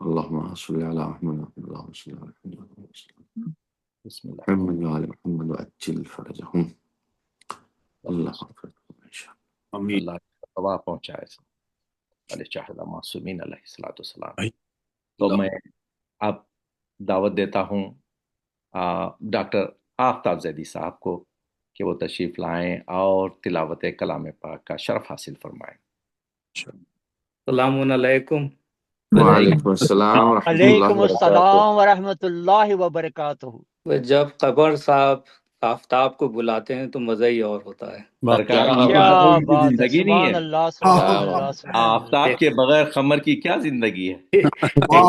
اللهم صل على محمد اللهم صل على محمد بسم اللہ محمد وعلى محمد وعجل فرجهم اللہ اکبر اللہ کا ثواب پہنچائے علیہ چاہدہ معصومین علیہ الصلوۃ والسلام۔ تو میں اب دعوت دیتا ہوں ڈاکٹر آفتاب زیدی صاحب کو کہ وہ تشریف لائیں اور تلاوت کلام پاک کا شرف حاصل فرمائیں۔ السلام علیکم۔ وعلیکم السلام ورحمۃ اللہ علیکم وبرکاتہ۔ السلام ورحمۃ اللہ وبرکاتہ۔ جب قبر صاحب آفتاب کو بلاتے ہیں تو مزہ ہی اور ہوتا ہے۔ سرکار کیا کی بات ہے، زندگی نہیں سبحان ہے، اللہ سبحان اللہ سبحان اللہ۔ آفتاب کے بغیر خمر کی کیا زندگی ہے؟ ایک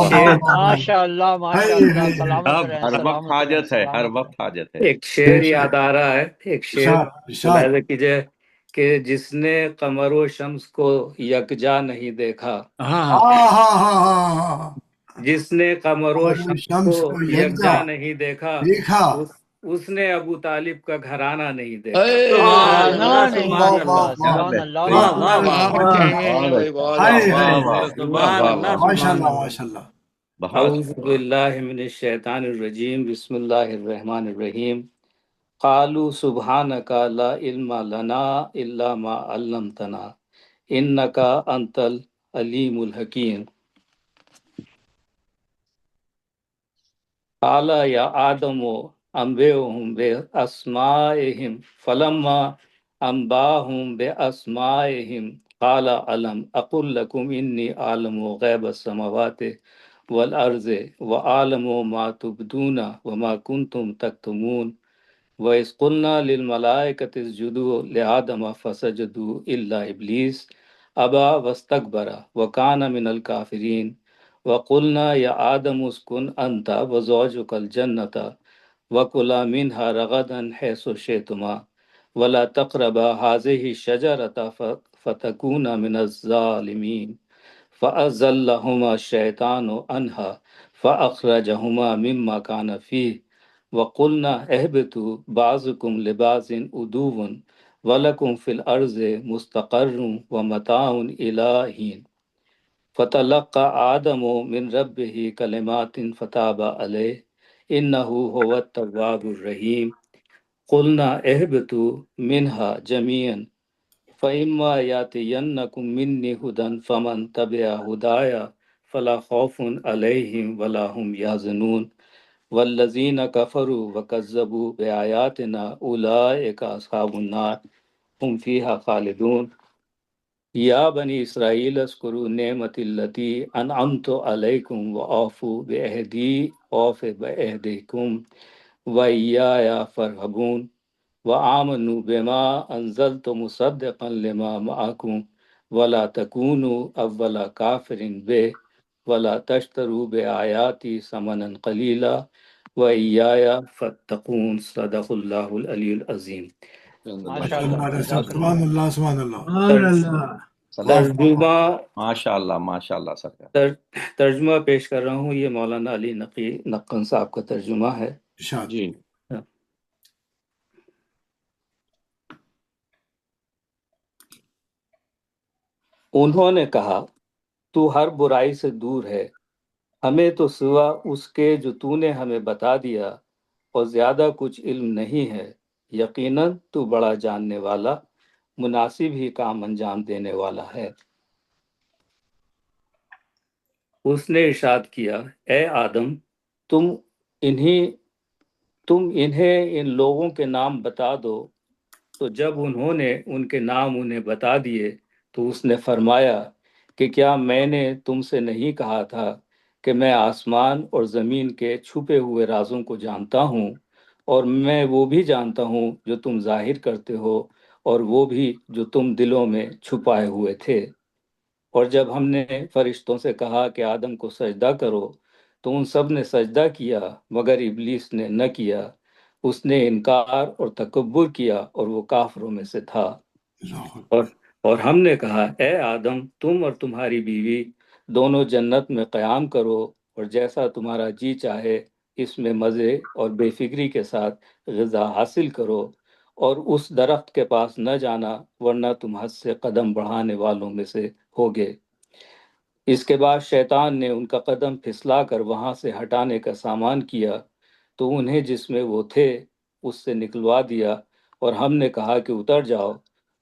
شعر ماشاء اللہ ماشاء اللہ، سلامت اب رہیں ہر وقت سلامت رہیں حاجت ہے، ہر سلامت وقت رہیں۔ حاجت ہے۔ ایک شعر یاد آ رہا ہے، ایک شعر ارشاد ملاحظہ کیجئے کہ جس نے قمر و شمس کو یکجا نہیں دیکھا، ہاں ہاں ہاں ہاں جس نے قمر و شمس شمس کو کو یکجا نہیں دیکھا، دیکھا اس نے ابو طالب کا گھرانہ نہیں دیکھا۔ سبحان گھرانا اللہ نہیں سبحان دیکھا، اللہ سبحان اللہ۔ واہ واہ واہ سبحان اللہ ماشاء سبحان اللہ اللہ۔ ماشاء اللہ۔ اعوذ باللہ من الشیطان الرجیم، بسم اللہ الرحمن الرحیم۔ قالوا سبحانک لا علم لنا الا ما علمتنا انک انت العلیم الحکیم۔ قال یا آدم انبئهم باسمائهم فلما انباهم باسمائهم قال علم اقل لكم انی عالم غیب السماوات والارض وعالم ما تبدون وما کنتم تکتمون وَإِذْ قُلْنَا لِلْمَلَائِكَةِ اسْجُدُوا لِآدَمَ فَسَجَدُوا إِلَّا إِبْلِيسَ أَبَى وَاسْتَكْبَرَ وَكَانَ مِنَ الْكَافِرِينَ وَقُلْنَا يَا آدَمُ اسْكُنْ أَنْتَ وَزَوْجُكَ الْجَنَّةَ وَكُلَا مِنْهَا رَغَدًا حَيْثُ شِئْتُمَا وَلَا تَقْرَبَا هَٰذِهِ الشَّجَرَةَ فَتَكُونَا مِنَ الظَّالِمِينَ فَأَزَلَّهُمَا الشَّيْطَانُ عَنْهَا فَأَخْرَجَهُمَا مِمَّا كَانَ فِيهِ وَقُلْنَا اهْبِطُوا بَعْضُكُمْ لِبَعْضٍ عُدُوٌّ وَلَكُمْ فِي الْأَرْضِ مُسْتَقَرٌّ وَمَتَاعٌ إِلَىٰ حِينٍ فَتَلَقَّىٰ آدَمُ مِنْ رَبِّهِ كَلِمَاتٍ فَتَابَ عَلَيْهِ إِنَّهُ هُوَ التَّوَّابُ الرَّحِيمُ قُلْنَا اهْبِطُوا مِنْهَا جَمِيعًا فَإِمَّا يَأْتِيَنَّكُم مِّنِّي هُدًى فَمَن تَبِعَ هُدَايَ فَلَا خَوْفٌ عَلَيْهِمْ وَلَا هُمْ يَحْزَنُونَ والذین کفروا وکذبوا بآیاتنا اولئک اصحاب النار هم فیہا خالدون یا بنی اسرائیل اذکروا نعمتی التی انعمت علیکم واوفوا بعہدی اوف بعہدکم وإیایا فارہبون وآمنوا بما انزلت مصدقا لما معکم ولا تکونوا اول کافر به ولا تشتروا بآیاتی ثمنا قلیلا وَإِيَّايَ فَاتَّقُونَ صدق اللہ العلی العظیم۔ ماشاء اللہ سبحان اللہ سبحان اللہ۔ سبحان اللہ۔ ترجمہ ماشاء اللہ سرکار۔ ترجمہ پیش کر رہا ہوں، یہ مولانا علی نقی نقن صاحب کا ترجمہ ہے۔ ارشاد۔ جی انہوں نے کہا تو ہر برائی سے دور ہے، ہمیں تو سوا اس کے جو تو نے ہمیں بتا دیا اور زیادہ کچھ علم نہیں ہے، یقیناً تو بڑا جاننے والا مناسب ہی کام انجام دینے والا ہے۔ اس نے ارشاد کیا اے آدم تم انہیں ان لوگوں کے نام بتا دو۔ تو جب انہوں نے ان کے نام انہیں بتا دیے تو اس نے فرمایا کہ کیا میں نے تم سے نہیں کہا تھا کہ میں آسمان اور زمین کے چھپے ہوئے رازوں کو جانتا ہوں، اور میں وہ بھی جانتا ہوں جو تم ظاہر کرتے ہو اور وہ بھی جو تم دلوں میں چھپائے ہوئے تھے۔ اور جب ہم نے فرشتوں سے کہا کہ آدم کو سجدہ کرو تو ان سب نے سجدہ کیا مگر ابلیس نے نہ کیا، اس نے انکار اور تکبر کیا اور وہ کافروں میں سے تھا۔ اور ہم نے کہا اے آدم تم اور تمہاری بیوی دونوں جنت میں قیام کرو اور جیسا تمہارا جی چاہے اس میں مزے اور بے فکری کے ساتھ غذا حاصل کرو، اور اس درخت کے پاس نہ جانا ورنہ تم حد سے قدم بڑھانے والوں میں سے ہوگے۔ اس کے بعد شیطان نے ان کا قدم پھسلا کر وہاں سے ہٹانے کا سامان کیا تو انہیں جس میں وہ تھے اس سے نکلوا دیا، اور ہم نے کہا کہ اتر جاؤ،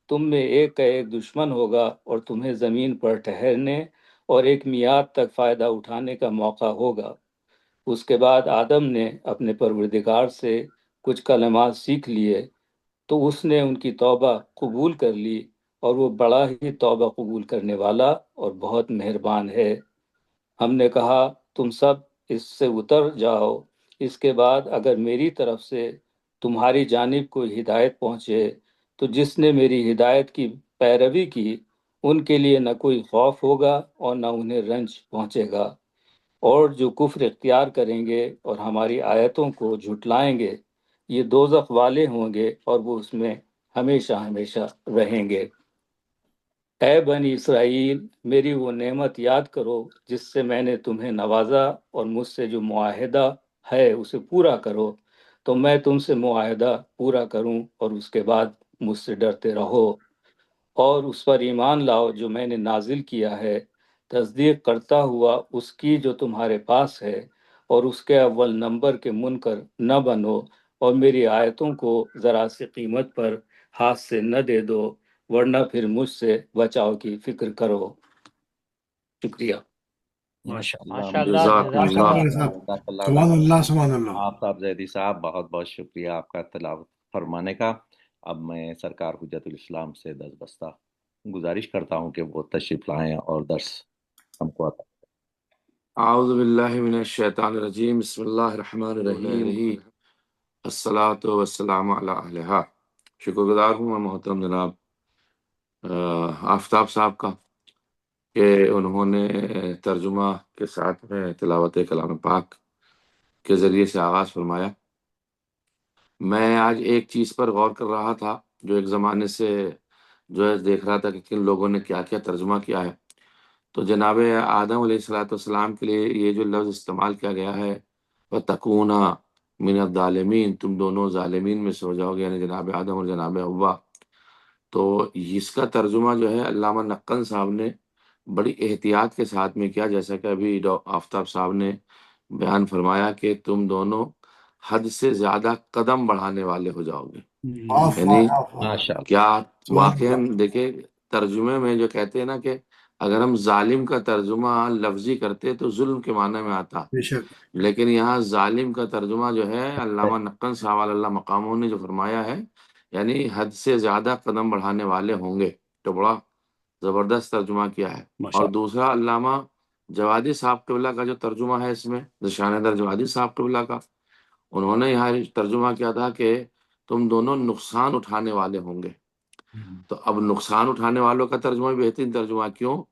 تم میں ایک کا ایک دشمن ہوگا اور تمہیں زمین پر ٹھہرنے اور ایک میعاد تک فائدہ اٹھانے کا موقع ہوگا۔ اس کے بعد آدم نے اپنے پروردگار سے کچھ کلمات سیکھ لیے تو اس نے ان کی توبہ قبول کر لی، اور وہ بڑا ہی توبہ قبول کرنے والا اور بہت مہربان ہے۔ ہم نے کہا تم سب اس سے اتر جاؤ، اس کے بعد اگر میری طرف سے تمہاری جانب کوئی ہدایت پہنچے تو جس نے میری ہدایت کی پیروی کی ان کے لیے نہ کوئی خوف ہوگا اور نہ انہیں رنج پہنچے گا، اور جو کفر اختیار کریں گے اور ہماری آیتوں کو جھٹلائیں گے یہ دوزخ والے ہوں گے اور وہ اس میں ہمیشہ ہمیشہ رہیں گے۔ اے بنی اسرائیل، میری وہ نعمت یاد کرو جس سے میں نے تمہیں نوازا، اور مجھ سے جو معاہدہ ہے اسے پورا کرو، تو میں تم سے معاہدہ پورا کروں، اور اس کے بعد مجھ سے ڈرتے رہو، اور اس پر ایمان لاؤ جو میں نے نازل کیا ہے، تصدیق کرتا ہوا اس کی جو تمہارے پاس ہے، اور اس کے اول نمبر کے منکر نہ بنو، اور میری آیتوں کو ذرا سی قیمت پر ہاتھ سے نہ دے دو، ورنہ پھر مجھ سے بچاؤ کی فکر کرو۔ شکریہ۔ ماشاء اللہ اللہ، جزاکم جزاک اللہ ماشاءاللہ اللہ۔ صاحب، جزاک اللہ سبحان خیر۔ اللہ سبحان اللہ۔ آفتاب زیدی صاحب بہت بہت شکریہ آپ کا تلاوت فرمانے کا۔ اب میں سرکار حجت الاسلام سے دست بستہ گزارش کرتا ہوں کہ وہ تشریف لائیں اور درس ہم کو عطا۔ اعوذ باللہ من الشیطان الرجیم، بسم اللہ الرحمن الرحیم، الصلاۃ والسلام علی اہلہا۔ شکر گزار ہوں میں محترم جناب آفتاب صاحب کا کہ انہوں نے ترجمہ کے ساتھ میں تلاوت کلام پاک کے ذریعے سے آغاز فرمایا۔ میں آج ایک چیز پر غور کر رہا تھا جو ایک زمانے سے جو ہے دیکھ رہا تھا کہ کن لوگوں نے کیا کیا ترجمہ کیا ہے، تو جناب آدم علیہ السلام کے لیے یہ جو لفظ استعمال کیا گیا ہے وَتَكُونَ مِنَ الظَّالِمِينَ، تم دونوں ظالمین میں سے ہو جاؤ گے، یعنی جناب آدم اور جناب حوا۔ تو اس کا ترجمہ جو ہے علامہ نقن صاحب نے بڑی احتیاط کے ساتھ میں کیا، جیسا کہ ابھی آفتاب صاحب نے بیان فرمایا کہ تم دونوں حد سے زیادہ قدم بڑھانے والے ہو جاؤ گے۔ آف یعنی آف آف، ماشاء کیا سبحان اللہ۔ واقعاً دیکھیں ترجمے میں جو کہتے ہیں نا کہ اگر ہم ظالم کا ترجمہ لفظی کرتے تو ظلم کے معنی میں آتا، بے شک، لیکن یہاں ظالم کا ترجمہ جو ہے علامہ نقن صاحب اللہ مقاموں نے جو فرمایا ہے یعنی حد سے زیادہ قدم بڑھانے والے ہوں گے، تو بڑا زبردست ترجمہ کیا ہے۔ اور دوسرا علامہ جوادی صاحب قبلہ کا جو ترجمہ ہے اس میں نشان در جوادی صاحب قبلہ کا، انہوں نے یہاں ترجمہ کیا تھا کہ تم دونوں نقصان اٹھانے والے ہوں گے۔ تو اب نقصان اٹھانے والوں کا ترجمہ بھی بہترین ترجمہ، کیوں؟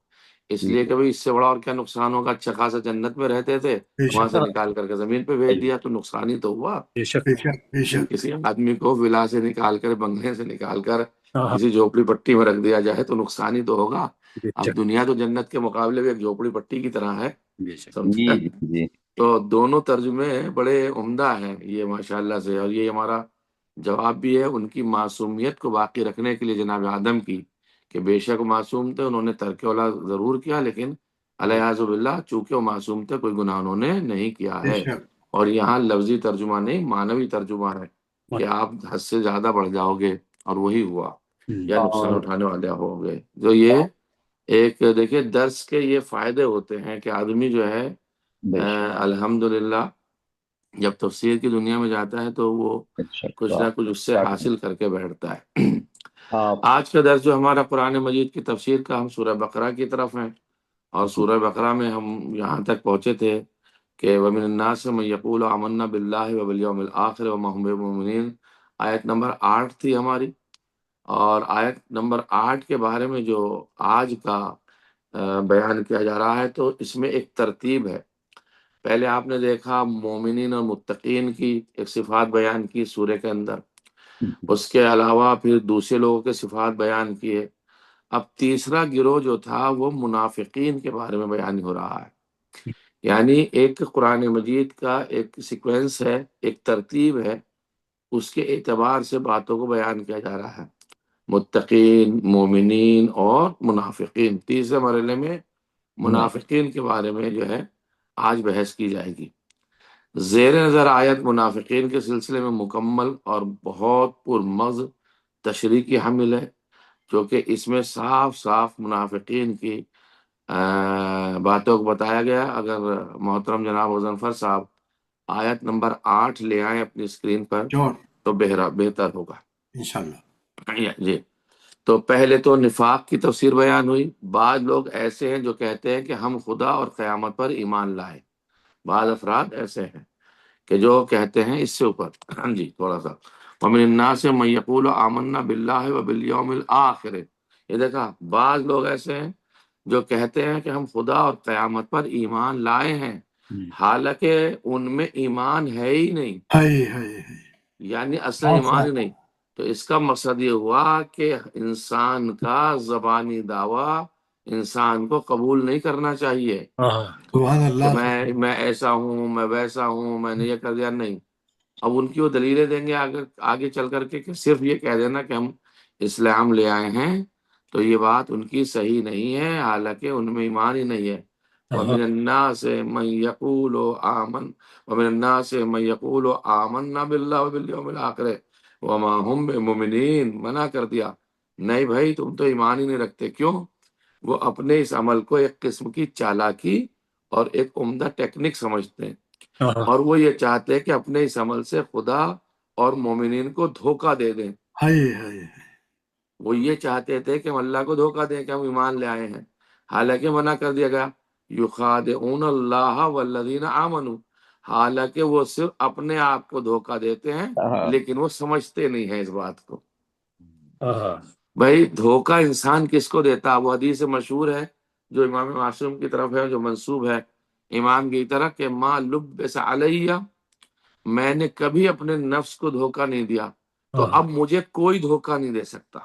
اس لیے کہ بھئی اس سے بڑا اور کیا نقصان ہوگا، اچھا خاصا جنت میں رہتے تھے، بے وہاں شک، سے نکال کر کے زمین پہ بھیج دیا تو نقصان ہی تو ہوا۔ بے شک، بے شک۔ کسی آدمی کو ولا سے نکال کر، بنگلے سے نکال کر کسی جھوپڑی پٹی میں رکھ دیا جائے تو نقصان ہی تو ہوگا۔ اب دنیا تو جنت کے مقابلے میں ایک جھوپڑی پٹی کی طرح ہے، جی سمجھا؟ جی جی۔ تو دونوں ترجمے بڑے عمدہ ہیں یہ ماشاءاللہ سے، اور یہ ہمارا جواب بھی ہے ان کی معصومیت کو باقی رکھنے کے لیے جناب آدم کی، کہ بے شک معصوم تھے، انہوں نے ترک اولا ضرور کیا، لیکن علیہ باللہ چونکہ وہ معصوم تھے کوئی گناہ انہوں نے نہیں کیا بے ہے۔ شک، اور یہاں لفظی ترجمہ نہیں، معنوی ترجمہ ہے کہ آپ حد سے زیادہ بڑھ جاؤ گے، اور وہی ہوا، یا نقصان اور اٹھانے والے ہو گئے۔ جو یہ ایک دیکھیں درس کے یہ فائدے ہوتے ہیں کہ آدمی جو ہے بے شک الحمدللہ جب تفسیر کی دنیا میں جاتا ہے تو وہ بے شک۔ کچھ نہ کچھ اس سے حاصل کر کے بیٹھتا ہے۔ آپ آج کا درس جو ہمارا قرآن مجید کی تفسیر کا، ہم سورہ بقرہ کی طرف ہیں، اور سورہ بقرہ میں ہم یہاں تک پہنچے تھے کہ وَمِنَ النَّاسِ مَن يَقُولُ آمَنَّا بِاللَّهِ وَبِالْيَوْمِ الْآخِرِ وَمَا هُم بِمُؤْمِنِينَ، آیت نمبر 8 تھی ہماری، اور آیت نمبر 8 کے بارے میں جو آج کا بیان کیا جا رہا ہے تو اس میں ایک ترتیب ہے۔ پہلے آپ نے دیکھا مومنین اور متقین کی ایک صفات بیان کی سورہ کے اندر، اس کے علاوہ پھر دوسرے لوگوں کے صفات بیان کیے۔ اب تیسرا گروہ جو تھا وہ منافقین کے بارے میں بیان ہو رہا ہے۔ یعنی ایک قرآن مجید کا ایک سیکوینس ہے، ایک ترتیب ہے، اس کے اعتبار سے باتوں کو بیان کیا جا رہا ہے، متقین، مومنین اور منافقین۔ تیسرے مرحلے میں منافقین کے بارے میں جو ہے آج بحث کی جائے گی۔ زیر نظر آیت منافقین کے سلسلے میں مکمل اور بہت پرمغز تشریح کی حامل ہے، جو کہ اس میں صاف صاف منافقین کی باتوں کو بتایا گیا۔ اگر محترم جناب غضنفر صاحب آیت نمبر 8 لے آئیں اپنی اسکرین پر شور تو بہتر ہوگا۔ انشاءاللہ۔ جی، تو پہلے تو نفاق کی تفسیر بیان ہوئی۔ بعض لوگ ایسے ہیں جو کہتے ہیں کہ ہم خدا اور قیامت پر ایمان لائے۔ بعض افراد ایسے ہیں کہ جو کہتے ہیں اس سے اوپر جی تھوڑا سا وَمِنَ النَّاسِ مَن يَقُولُ آمَنَّا بِاللَّهِ وَبِالْيَوْمِ الْآخِرِ، یہ دیکھا بعض لوگ ایسے ہیں جو کہتے ہیں کہ ہم خدا اور قیامت پر ایمان لائے ہیں، حالانکہ ان میں ایمان ہے ہی نہیں، یعنی اصل ایمان ہی نہیں۔ تو اس کا مقصد یہ ہوا کہ انسان کا زبانی دعویٰ انسان کو قبول نہیں کرنا چاہیے سبحان کہ اللہ۔ میں ایسا ہوں، میں ویسا ہوں، میں نے یہ کر دیا، نہیں۔ اب ان کی وہ دلیلیں دیں گے آگے چل کر کے کہ صرف یہ کہہ دینا کہ ہم اسلام لے آئے ہیں تو یہ بات ان کی صحیح نہیں ہے، حالانکہ ان میں ایمان ہی نہیں ہے۔ وَمِنَ النَّاسِ مَن يَقُولُ آمَنَّا بِاللَّهِ وَبِالْيَوْمِ الْآخِرِ وَمَا هُم بِمُؤْمِنِينَ، منع کر دیا، نہیں بھائی تم تو ایمان ہی نہیں رکھتے۔ کیوں؟ وہ اپنے اس عمل کو ایک قسم کی چالاکی اور ایک عمدہ ٹیکنک سمجھتے ہیں، اور وہ یہ چاہتے ہیں کہ اپنے اس عمل سے خدا اور مومنین کو دھوکہ دے دیں۔ وہ یہ چاہتے تھے کہ ہم اللہ کو دھوکہ دیں کہ ہم ایمان لے آئے ہیں، حالانکہ منع کر دیا گیا یخادعون اللہ والذین آمنوا، حالانکہ وہ صرف اپنے آپ کو دھوکہ دیتے ہیں لیکن وہ سمجھتے نہیں ہیں اس بات کو۔ بھائی دھوکہ انسان کس کو دیتا؟ وہ حدیث مشہور ہے جو امام معصوم کی طرف ہے، جو منسوب ہے امام کی طرح کہ ما لبس علیہ، میں نے کبھی اپنے نفس کو دھوکہ نہیں دیا تو اب مجھے کوئی دھوکہ نہیں دے سکتا۔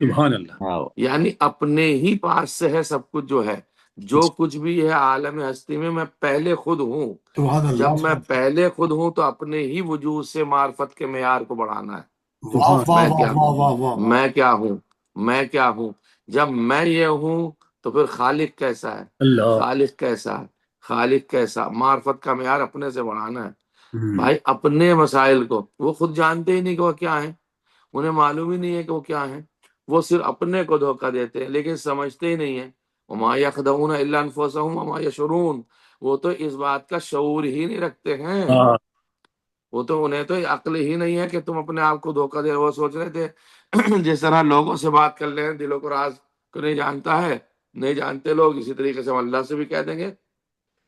سبحان اللہ۔ یعنی اپنے ہی پاس سے ہے سب کچھ، جو ہے جو کچھ بھی ہے عالم ہستی میں پہلے خود ہوں۔ سبحان اللہ۔ جب میں پہلے خود ہوں تو اپنے ہی وجود سے معرفت کے معیار کو بڑھانا ہے۔ واہ واہ واہ واہ واہ واہ۔ میں کیا ہوں، میں کیا ہوں؟ جب میں یہ ہوں تو پھر خالق کیسا ہے، اللہ، خالق کیسا ہے، خالق کیسا، معرفت کا معیار اپنے سے بڑھانا ہے۔ بھائی اپنے مسائل کو وہ خود جانتے ہی نہیں کہ وہ کیا ہیں، انہیں معلوم ہی نہیں ہے کہ وہ کیا ہیں، وہ صرف اپنے کو دھوکہ دیتے ہیں لیکن سمجھتے ہی نہیں ہیں۔ وما یخدعون الا انفسهم وما یشعرون، وہ تو اس بات کا شعور ہی نہیں رکھتے ہیں، وہ تو انہیں تو عقل ہی نہیں ہے کہ تم اپنے آپ کو دھوکہ دے۔ وہ سوچ رہے تھے جس طرح لوگوں سے بات کر لیں، دلوں کو راز کو نہیں جانتا ہے، نہیں جانتے لوگ، اسی طریقے سے ہم اللہ سے بھی کہہ دیں گے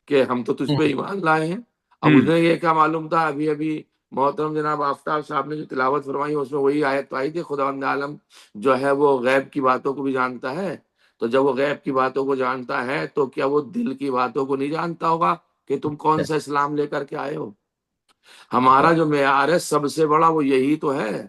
کہ ہم تو تجھ پہ ایمان لائے ہیں۔ اب انہیں یہ کیا معلوم تھا؟ ابھی محترم جناب آفتاب صاحب نے جو تلاوت فرمائی اس میں وہی آیت پائی تھی، خداوند عالم جو ہے وہ غیب کی باتوں کو بھی جانتا ہے، تو جب وہ غیب کی باتوں کو جانتا ہے تو کیا وہ دل کی باتوں کو نہیں جانتا ہوگا کہ تم کون سا اسلام لے کر کے آئے ہو؟ ہمارا جو معیار ہے سب سے بڑا وہ یہی تو ہے،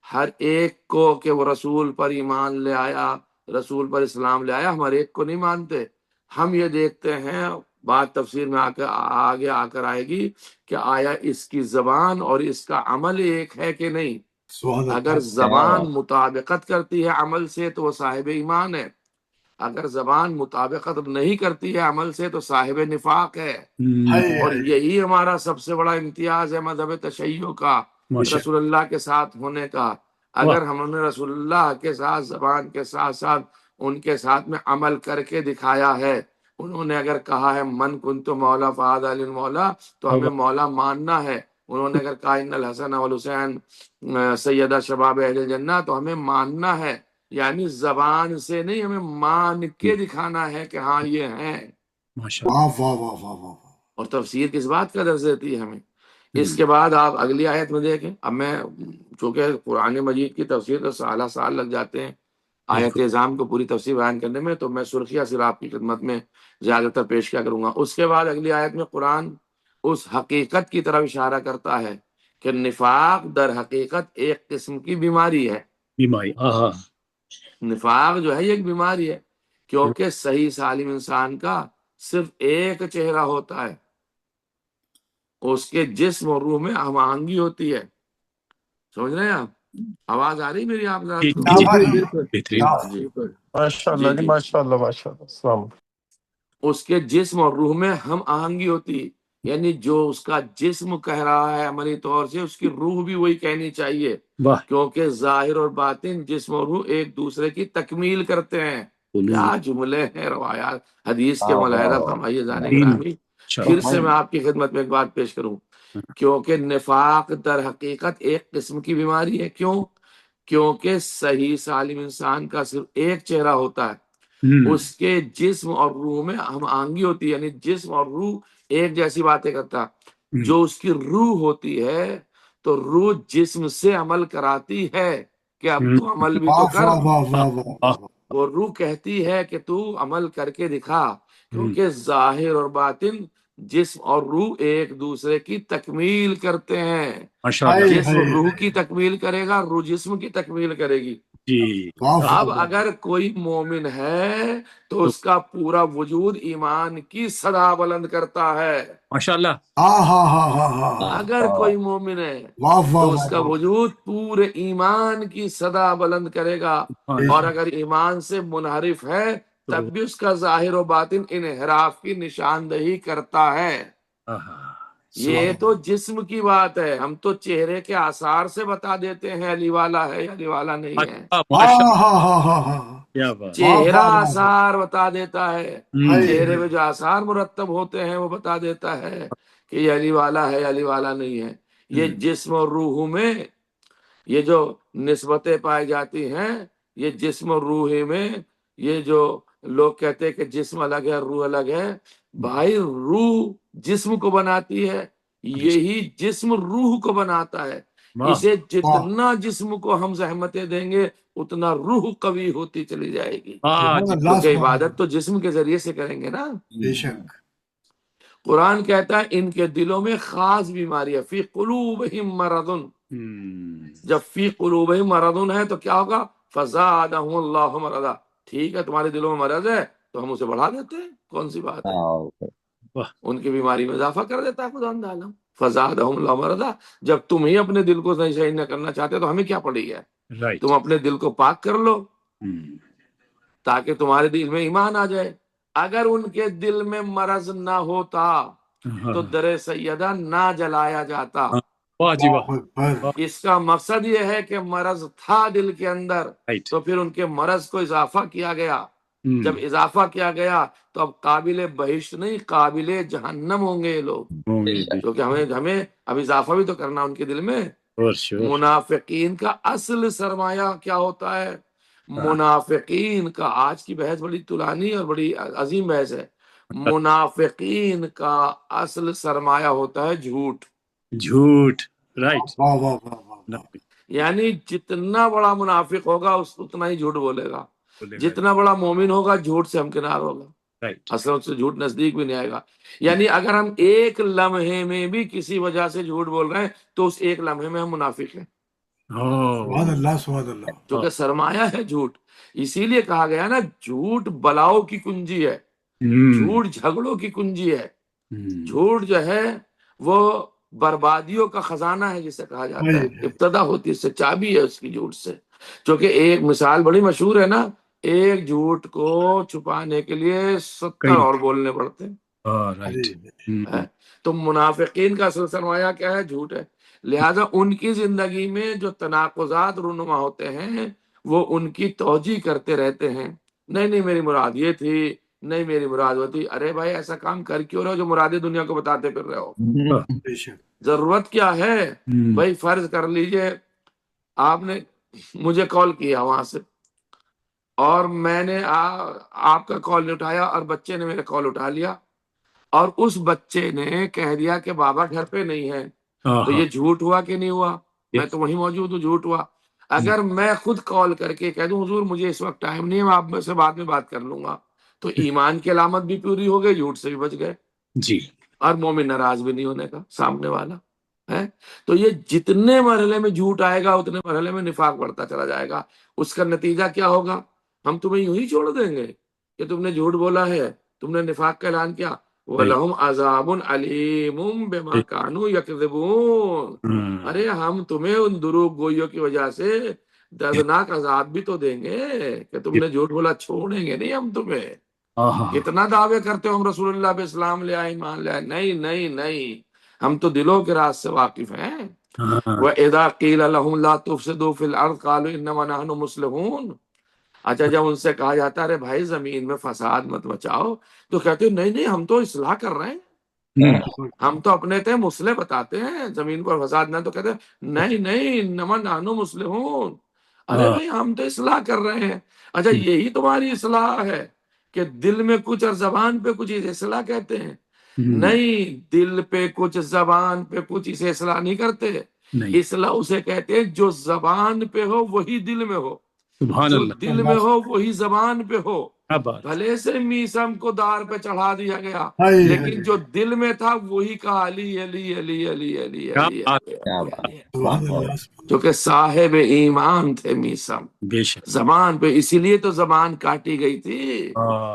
ہر ایک کو کہ وہ رسول پر ایمان لے آیا، رسول پر اسلام لے آیا، ہم ہر ایک کو نہیں مانتے۔ ہم یہ دیکھتے ہیں، بات تفسیر میں آگے آ کر آئے گی کہ آیا اس کی زبان اور اس کا عمل ایک ہے کہ نہیں۔ اگر زبان مطابقت کرتی ہے عمل سے تو وہ صاحب ایمان ہے، اگر زبان مطابقت نہیں کرتی ہے عمل سے تو صاحب نفاق ہے۔ اور یہی ہمارا سب سے بڑا امتیاز ہے مذہب تشیع کا، رسول اللہ کے ساتھ ہونے کا۔ اگر ہم نے رسول اللہ کے ساتھ زبان کے ساتھ ساتھ ان کے ساتھ میں عمل کر کے دکھایا ہے، انہوں نے اگر کہا ہے من کنت مولا فہذا علی مولا، تو ہمیں مولا ماننا ہے۔ انہوں نے اگر کہا ان الحسن والحسین سیدہ شباب اہل الجنہ، تو ہمیں ماننا ہے، یعنی زبان سے نہیں، ہمیں مان کے دکھانا ہے کہ ہاں یہ ہیں۔ واہ واہ واہ واہ واہ۔ اور تفسیر کس بات کا درس دیتی ہے ہمیں؟ اس کے بعد آپ اگلی آیت میں دیکھیں۔ اب میں چونکہ قرآن مجید کی تفسیر تو سال لگ جاتے ہیں آیت اعظام کو پوری تفسیر بیان کرنے میں، تو میں سرخیہ صرف آپ کی خدمت میں زیادہ تر پیش کیا کروں گا۔ اس کے بعد اگلی آیت میں قرآن اس حقیقت کی طرف اشارہ کرتا ہے کہ نفاق در حقیقت ایک قسم کی بیماری ہے۔ بیماری، نفاق جو ہے یہ ایک بیماری ہے، کیونکہ صحیح سالم انسان کا صرف ایک چہرہ ہوتا ہے، اس کے جسم اور روح میں ہم آہنگی ہوتی ہے۔ سمجھ رہے ہیں آپ؟ آواز آ رہی میری آپ ذرا؟ بہترین، جی ماشاء اللہ جی، ماشاء اللہ ماشاء اللہ، السلام علیکم۔ اس کے جسم اور روح میں ہم آہنگی ہوتی، یعنی جو اس کا جسم کہہ رہا ہے عملی طور سے، اس کی روح بھی وہی کہنی چاہیے، واہ کیونکہ ظاہر اور باطن، جسم اور روح ایک دوسرے کی تکمیل کرتے ہیں۔ کیا جملے ہیں، روایات، حدیث کے ملاحظہ فرمائیے جانے تین گرامی۔ پھر اچھا سے میں آپ کی خدمت میں ایک بات پیش کروں، کیونکہ نفاق در حقیقت ایک قسم کی بیماری ہے۔ کیوں؟ کیونکہ صحیح سالم انسان کا صرف ایک چہرہ ہوتا ہے، اس کے جسم اور روح میں ہم آہنگی ہوتی ہے، یعنی جسم اور روح ایک جیسی باتیں کرتا۔ جو اس کی روح ہوتی ہے تو روح جسم سے عمل کراتی ہے کہ اب تو عمل بھی تو واہ کر، واہ واہ واہ واہ واہ۔ وہ روح کہتی ہے کہ تو عمل کر کے دکھا، کیونکہ ظاہر اور باطن، جسم اور روح ایک دوسرے کی تکمیل کرتے ہیں۔ ماشاء ہائے اللہ جسم ہائے روح کی تکمیل کرے گا، روح جسم کی تکمیل کرے گی۔ جی واہ واہ اب واہ۔ اگر کوئی مومن ہے تو اس کا پورا وجود ایمان کی صدا بلند کرتا ہے۔ ماشاء اللہ ہاں ہاں ہاں ہاں ہاں۔ اگر کوئی مومن ہے واہ واہ تو اس واہ کا واہ۔ وجود پورے ایمان کی صدا بلند کرے گا، اور اگر ایمان سے منحرف ہے تب بھی اس کا ظاہر و باطن انحراف کی نشاندہی کرتا ہے۔ یہ تو جسم کی بات ہے، ہم تو چہرے کے آثار سے بتا دیتے ہیں علی والا ہے یا علی والا نہیں ہے۔ ماشاء ہاں ہاں ہاں ہاں ہاں۔ کیا بات چہرہ واہ واہ واہ واہ۔ آثار بتا دیتا ہے، ہائے چہرے میں جو آثار مرتب ہوتے ہیں وہ بتا دیتا ہے کہ یہ علی والا ہے یا علی والا نہیں ہے۔ یہ جسم اور روح میں یہ جو نسبتیں پائی جاتی ہیں، یہ جسم اور روح میں، یہ جو لوگ کہتے ہیں کہ جسم الگ ہے روح الگ ہے، بھائی روح جسم کو بناتی ہے، یہی جسم روح کو بناتا ہے۔ اسے جتنا جسم کو ہم زحمتیں دیں گے اتنا روح قوی ہوتی چلی جائے گی، سبحان اللہ کیونکہ سبحان عبادت اللہ۔ تو جسم کے ذریعے سے کریں گے نا۔ بے شک۔ قرآن کہتا ہے ان کے دلوں میں خاص بیماری ہے، فی قلوبہم مرض۔ جب فی قلوبہم مرض ہے تو کیا ہوگا؟ فزادہم اللہ مرضا۔ ٹھیک ہے، تمہارے دلوں میں مرض ہے تو ہم اسے بڑھا دیتے ہیں، کون سی بات ہے؟ ان کی بیماری میں اضافہ کر دیتا ہے خدا عالم۔ فزادہم اللہ مرضا۔ جب تم ہی اپنے دل کو صحیح نہ کرنا چاہتے تو ہمیں کیا پڑی ہے؟ تم اپنے دل کو پاک کر لو تاکہ تمہارے دل میں ایمان آ جائے۔ اگر ان کے دل میں مرض نہ ہوتا تو در سیدہ نہ جلایا جاتا۔ واہ جی واہ اللہ اکبر۔ اس کا مقصد یہ ہے کہ مرض تھا دل کے اندر، تو پھر ان کے مرض کو اضافہ کیا گیا۔ جب اضافہ کیا گیا تو اب قابل بہشت نہیں، قابل جہنم ہوں گے یہ لوگ، کیونکہ ہمیں اب اضافہ بھی تو کرنا ان کے دل میں۔ منافقین کا اصل سرمایہ کیا ہوتا ہے؟ منافقین کا، آج کی بحث بڑی طولانی اور بڑی عظیم بحث ہے، منافقین کا اصل سرمایہ ہوتا ہے جھوٹ۔ جھوٹ رائٹ واہ واہ واہ واہ۔ یعنی جتنا بڑا منافق ہوگا اتنا ہی جھوٹ بولے گا، جتنا بڑا مومن ہوگا جھوٹ سے ہمکنار ہوگا، اصل اس سے جھوٹ نزدیک بھی نہیں آئے گا۔ یعنی اگر ہم ایک لمحے میں بھی کسی وجہ سے جھوٹ بول رہے ہیں تو اس ایک لمحے میں ہم منافق ہیں، سبحان اللہ سبحان اللہ۔ کیونکہ سرمایہ ہے جھوٹ۔ اسی لیے کہا گیا نا جھوٹ بلاؤ کی کنجی ہے، جھوٹ جھگڑوں کی کنجی ہے، جھوٹ جو ہے وہ بربادیوں کا خزانہ ہے جسے کہا جاتا ہے، ابتدا ہوتی ہے اس سے، چابی ہے اس کی جھوٹ سے۔ کیونکہ ایک مثال بڑی مشہور ہے نا، ایک جھوٹ کو چھپانے کے لیے 70 اور بولنے پڑتے ہیں۔ تو منافقین کا اصل سرمایہ کیا ہے؟ جھوٹ ہے۔ لہذا ان کی زندگی میں جو تناقضات رونما ہوتے ہیں وہ ان کی توجیہ کرتے رہتے ہیں، نہیں نہیں میری مراد یہ تھی، نہیں میری مراد وہ تھی۔ ارے بھائی ایسا کام کر کیوں رہے ہو جو مرادیں دنیا کو بتاتے پھر رہے ہو؟ بے شک۔ ضرورت کیا ہے؟ بھائی فرض کر لیجئے آپ نے مجھے کال کیا وہاں سے، اور میں نے آپ کا کال نہیں اٹھایا اور بچے نے میرا کال اٹھا لیا، اور اس بچے نے کہہ دیا کہ بابا گھر پہ نہیں ہے، تو یہ جھوٹ ہوا کہ نہیں ہوا؟ میں تو وہیں موجود ہوں، جھوٹ ہوا۔ اگر میں خود کال کر کے کہہ دوں حضور مجھے اس وقت ٹائم نہیں ہے، میں آپ سے بعد میں بات کر لوں گا، تو ایمان کی علامت بھی پوری ہو گئی، جھوٹ سے بھی بچ گئے، جی، اور مومن ناراض بھی نہیں ہونے کا سامنے والا ہے۔ تو یہ جتنے مرحلے میں جھوٹ آئے گا اتنے مرحلے میں نفاق بڑھتا چلا جائے گا۔ اس کا نتیجہ کیا ہوگا؟ ہم تمہیں یوں ہی چھوڑ دیں گے کہ تم نے جھوٹ بولا ہے، تم نے نفاق کا اعلان کیا، وَلَهُمْ عَذَابٌ عَلِيمٌ بِمَا كَانُوا يَكْذِبُونَ۔ ارے ہم تمہیں ان دروغ گوئیوں کی وجہ سے دردناک عذاب بھی تو دیں گے کہ تم نے جھوٹ بولا، چھوڑیں گے نہیں ہم تمہیں۔ کتنا دعوے کرتے ہو ہم رسول اللہ پہ اسلام لے آئے ایمان لے آئے، نہیں نہیں نہیں، ہم تو دلوں کے راز سے واقف ہیں۔ وَإِذَا قِيلَ لَهُمْ لَا تُفْسِدُوا فِي الْأَرْضِ قَالُوا إِنَّمَا نَحْنُ مُصْلِحُونَ۔ اچھا جب ان سے کہا جاتا ہے ارے بھائی زمین میں فساد مت مچاؤ، تو کہتے ہیں نہیں نہیں ہم تو اصلاح کر رہے ہیں، ہم تو اپنے تھے مصلح بتاتے ہیں، زمین پر فساد نہ، تو کہتے ہیں نہیں نہیں انما نحن مصلحون، ارے بھائی ہم تو اصلاح کر رہے ہیں۔ اچھا یہی تمہاری اصلاح ہے کہ دل میں کچھ اور زبان پہ کچھ، اسے اصلاح کہتے ہیں؟ نہیں، دل پہ کچھ زبان پہ کچھ، اسے اصلاح نہیں کرتے۔ اصلاح اسے کہتے ہیں جو زبان پہ ہو وہی دل میں ہو، جو دل میں ہو وہی زبان پہ ہو۔ بھلے سے میسم کو دار پہ چڑھا دیا گیا، لیکن جو دل میں تھا وہی کا علی علی علی علی علی علی کیا بات، کیونکہ صاحب ایمان تھے میسم، بے شک، زبان پہ، اسی لیے تو زبان کاٹی گئی تھی،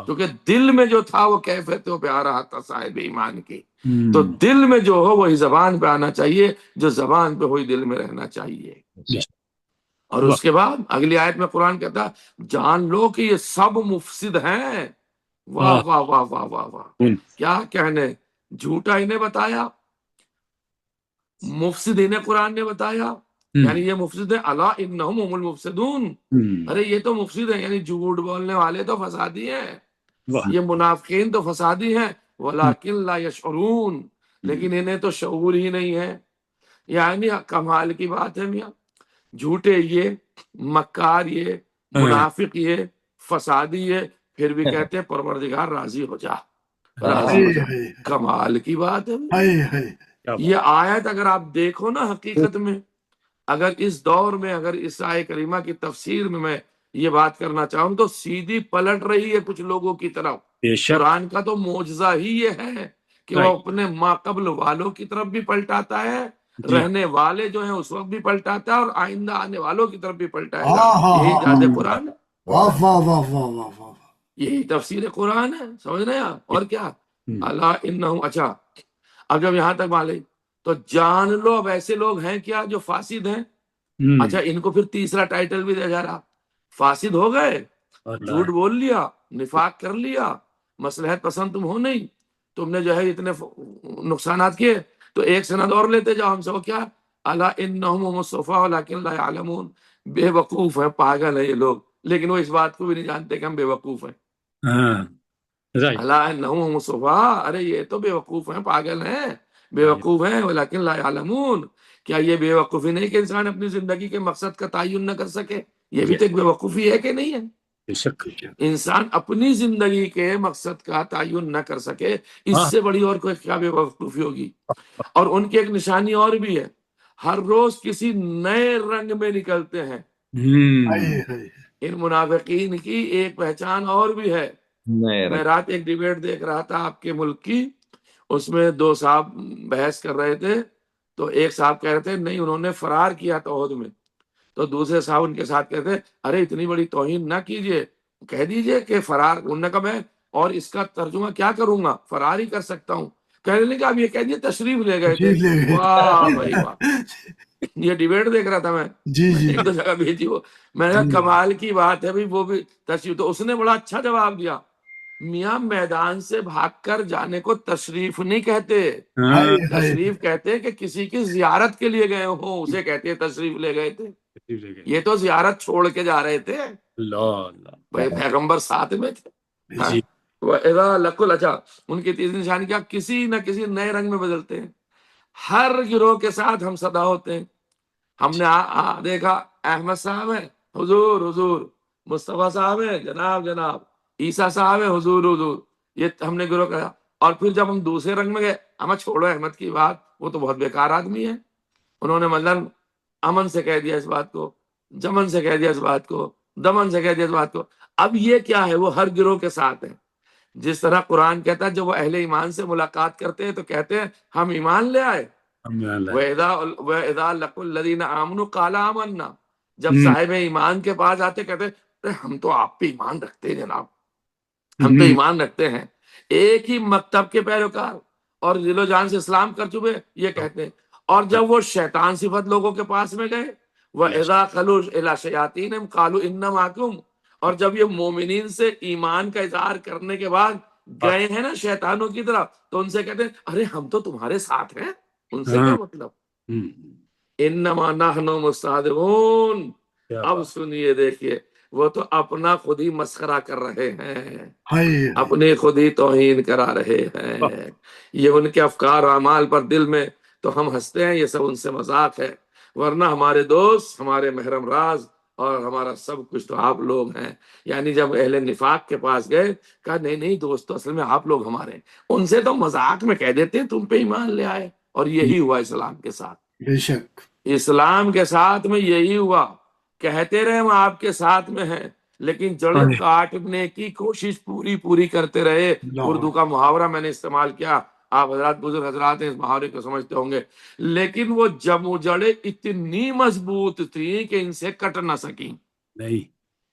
کیونکہ دل میں جو تھا وہ کیفیتوں پہ آ رہا تھا صاحب ایمان کی۔ تو دل میں جو ہو وہی زبان پہ آنا چاہیے، جو زبان پہ وہی دل میں رہنا چاہیے۔ اور اس کے بعد اگلی آیت میں قرآن کہتا جان لو کہ یہ سب مفسد ہیں۔ واہ واہ واہ واہ واہ واہ، کیا کہنے، جھوٹا انہیں بتایا، مفسد انہیں قرآن نے بتایا، یعنی یہ مفسد ہیں، الا انہم هم المفسدون، ارے یہ تو مفسد ہیں، یعنی جھوٹ بولنے والے تو فسادی ہیں، یہ منافقین تو فسادی ہیں، ولکن لا یشعرون، لیکن انہیں تو شعور ہی نہیں ہے۔ یعنی کمال کی بات ہے میاں، جھوٹے یہ، مکار یہ، منافق یہ، فسادی یہ، پھر بھی کہتے ہیں پروردگار راضی ہو جا، راضی ہو جا۔ کمال کی بات ہے۔ یہ آیت اگر آپ دیکھو نا حقیقت میں، اگر اس دور میں، اگر اس آیت کریمہ کی تفسیر میں یہ بات کرنا چاہوں تو سیدھی پلٹ رہی ہے کچھ لوگوں کی طرف۔ قرآن کا تو معجزہ ہی یہ ہے کہ وہ اپنے ماقبل والوں کی طرف بھی پلٹاتا ہے، رہنے والے جو ہیں اس وقت بھی پلٹاتا ہے، اور آئندہ آنے والوں کی طرف بھی پلٹائے گا۔ یہی ایجاد قرآن ہے، واہ واہ واہ واہ واہ واہ، یہی تفسیر قرآن ہے، سمجھ رہے ہیں آپ؟ اور کیا، اللہ انہم، اچھا اب جب یہاں تک مالے تو جان لو اب ایسے لوگ ہیں کیا جو فاسد ہیں۔ اچھا ان کو پھر تیسرا ٹائٹل بھی دیا جا رہا، فاسد ہو گئے، جھوٹ بول لیا، نفاق کر لیا، مصلحت پسند تم ہو نہیں، تم نے جو ہے اتنے نقصانات کیے، تو ایک سند اور لیتے جاؤ ہم سے، وہ کیا، الا انہم هم الصفا ولکن لا يعلمون، بے وقوف ہیں، پاگل ہیں یہ لوگ، لیکن وہ اس بات کو بھی نہیں جانتے کہ ہم بے وقوف ہیں۔ الا انہم هم الصفا، ارے یہ تو بے وقوف ہیں، پاگل ہیں، بے وقوف ہیں، ولکن لا يعلمون، کیا یہ بے وقوفی نہیں کہ انسان اپنی زندگی کے مقصد کا تعین نہ کر سکے؟ یہ بھی تو ایک بے وقوفی ہے کہ نہیں ہے؟ انسان اپنی زندگی کے مقصد کا تعین نہ کر سکے، اس سے بڑی اور کوئی کیا بے وقوفی ہوگی؟ اور ان کی ایک نشانی اور بھی ہے، ہر روز کسی نئے رنگ میں نکلتے ہیں۔ ان منافقین کی ایک پہچان اور بھی ہے۔ میں رات ایک ڈیبیٹ دیکھ رہا تھا آپ کے ملک کی، اس میں دو صاحب بحث کر رہے تھے، تو ایک صاحب کہہ رہے تھے نہیں انہوں نے فرار کیا تھا عہد میں، تو دوسرے صاحب ان کے ساتھ کہتے ارے اتنی بڑی توہین نہ کیجئے، کہہ دیجئے کہ فرار، انہوں نے کہا میں اور اس کا ترجمہ کیا کروں گا، فرار ہی کر سکتا ہوں، کہنے لگے اب یہ کہہ دیجئے تشریف لے گئے تھے۔ واہ بھائی واہ، یہ ڈیبیٹ دیکھ رہا تھا میں، ایک دو جگہ بھیجی وہ، میں نے کہا کمال کی بات ہے بھائی، وہ بھی تشریف، تو اس نے بڑا اچھا جواب دیا، میاں میدان سے بھاگ کر جانے کو تشریف نہیں کہتے، تشریف کہتے کہ کسی کی زیارت کے لیے گئے ہوں اسے کہتے ہیں تشریف لے گئے تھے، یہ تو زیارت چھوڑ کے جا رہے تھے، بھائی پیغمبر ساتھ میں تھے۔ وَإِذَا لَقُوا، اچھا ان کی تیسری نشانی کیا، کسی نہ کسی نئے رنگ میں بدلتے ہیں، ہر گروہ کے ساتھ ہم صدا ہوتے ہیں۔ ہم نے دیکھا احمد صاحب ہیں، حضور حضور، مصطفیٰ صاحب ہیں، جناب جناب، عیسیٰ صاحب ہیں، حضور حضور، یہ ہم نے گروہ کہا۔ اور پھر جب ہم دوسرے رنگ میں گئے، ہمیں چھوڑو احمد کی بات، وہ تو بہت بیکار آدمی ہے، انہوں نے مثلاً امن سے کہہ دیا اس بات کو، جمن سے کہہ دیا اس بات کو، دمن سے کہہ دیا اس بات کو۔ اب یہ کیا ہے، وہ ہر گروہ کے ساتھ ہے۔ جس طرح قرآن کہتا ہے جب وہ اہل ایمان سے ملاقات کرتے ہیں تو کہتے ہیں ہم ایمان لے آئے، وَإِذَا لَقُوا الَّذِينَ آمَنُوا قَالَ آمَنَّا، جب صاحب ایمان کے پاس آتے کہتے ہیں ہم تو آپ پہ ایمان رکھتے ہیں جناب، ہم تو ایمان رکھتے ہیں، ایک ہی مکتب کے پیروکار اور دل و جان سے اسلام کر چکے یہ کہتے ہیں۔ اور جب وہ شیطان صفت لوگوں کے پاس میں گئے، وَإِذَا خَلُوا إِلَىٰ شَيَاطِینِهِمْ قَالُوا إِنَّا مَعَكُمْ، اور جب یہ مومنین سے ایمان کا اظہار کرنے کے بعد گئے ہیں نا شیطانوں کی طرف، تو ان سے کہتے ہیں ارے ہم تو تمہارے ساتھ ہیں، ان سے کیا مطلب؟ انما نحن مستہزئون۔ اب سنیے دیکھیے، وہ تو اپنا خود ہی مسخرہ کر رہے ہیں، ہائے اپنے خود ہی توہین کرا رہے ہیں، یہ ان کے افکار و اعمال پر دل میں تو ہم ہنستے ہیں، یہ سب ان سے مذاق ہے، ورنہ ہمارے دوست، ہمارے محرم راز اور ہمارا سب کچھ تو آپ لوگ ہیں۔ یعنی جب اہل نفاق کے پاس گئے، کہا نہیں نہیں دوستو، اصل میں آپ لوگ ہمارے ہیں۔ ان سے تو مذاق میں کہہ دیتے ہیں تم پہ ایمان لے آئے، اور یہی ہوا اسلام کے ساتھ۔ بے شک اسلام کے ساتھ میں یہی ہوا، کہتے رہے ہم آپ کے ساتھ میں ہیں، لیکن جڑیں کاٹنے کی کوشش پوری کرتے رہے۔ اردو کا محاورہ میں نے استعمال کیا، آپ حضرات بزرگ حضرات ہیں، اس محاورے کو سمجھتے ہوں گے، لیکن وہ جڑیں اتنی مضبوط تھیں کہ ان سے کٹ نہ سکیں، نہیں،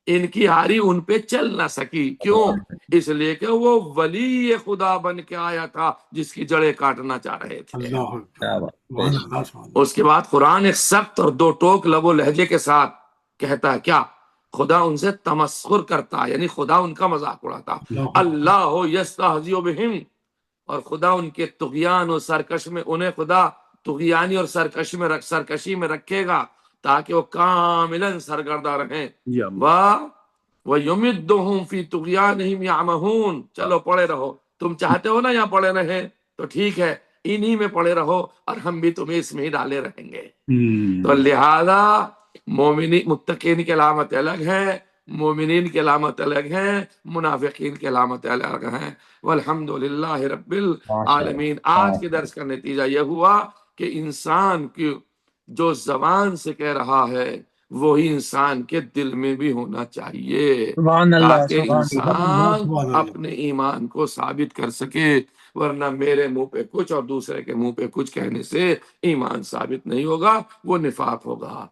ان کی ہاری ان پہ چل نہ سکی۔ کیوں؟ اس لیے کہ وہ ولی خدا بن کے آیا تھا جس کی جڑیں کاٹنا چاہ رہے تھے۔ اللہ اکبر، سبحان اللہ سبحان اللہ۔ اس کے بعد قرآن ایک سخت اور دو ٹوک لب و لہجے کے ساتھ کہتا ہے کیا؟ خدا ان سے تمسخر کرتا، یعنی خدا ان کا مذاق اڑاتا۔ اللہ یستہزئ بہم، اور خدا ان کے طغیان اور سرکش میں، انہیں خدا طغیانی اور سرکشی میں رکھے گا تاکہ وہ کاملاً سرگردہ رہیں۔ وَيُمِدُّهُمْ فِي طُغْيَانِهِمْ يَعْمَهُونَ۔ چلو پڑے رہو، تم چاہتے ہو نا یہاں پڑے رہیں تو ٹھیک ہے، انہی میں پڑے رہو اور ہم بھی تمہیں اس میں ہی ڈالے رہیں گے۔ تو لہذا متقین کی علامت الگ ہے، مومنین کی علامت الگ ہے، منافقین کی علامت الگ ہیں۔ والحمدللہ رب العالمین۔ آج کے درس کا نتیجہ یہ ہوا کہ انسان کی جو زبان سے کہہ رہا ہے وہی انسان کے دل میں بھی ہونا چاہیے، سبحان اللہ، تاکہ سبحان انسان سبحان اللہ۔ اپنے ایمان کو ثابت کر سکے، ورنہ میرے منہ پہ کچھ اور دوسرے کے منہ پہ کچھ کہنے سے ایمان ثابت نہیں ہوگا، وہ نفاق ہوگا۔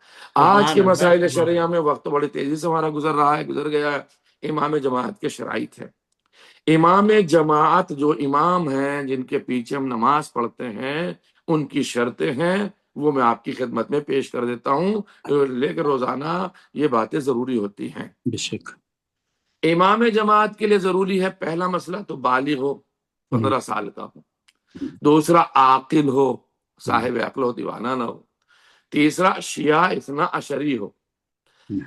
آج کے مسائل شرعیہ میں وقت بڑی تیزی سے ہمارا گزر گیا ہے۔ امام جماعت کے شرائط ہے۔ امام جماعت جو امام ہیں جن کے پیچھے ہم نماز پڑھتے ہیں، ان کی شرطیں ہیں، وہ میں آپ کی خدمت میں پیش کر دیتا ہوں، لیکن روزانہ یہ باتیں ضروری ہوتی ہیں۔ بے شک، امام جماعت کے لیے ضروری ہے، پہلا مسئلہ تو بالغ ہو، 15 سال کا ہو، دوسرا عاقل ہو، صاحب عقل ہو، دیوانہ نہ ہو، تیسرا شیعہ اثنا عشری ہو۔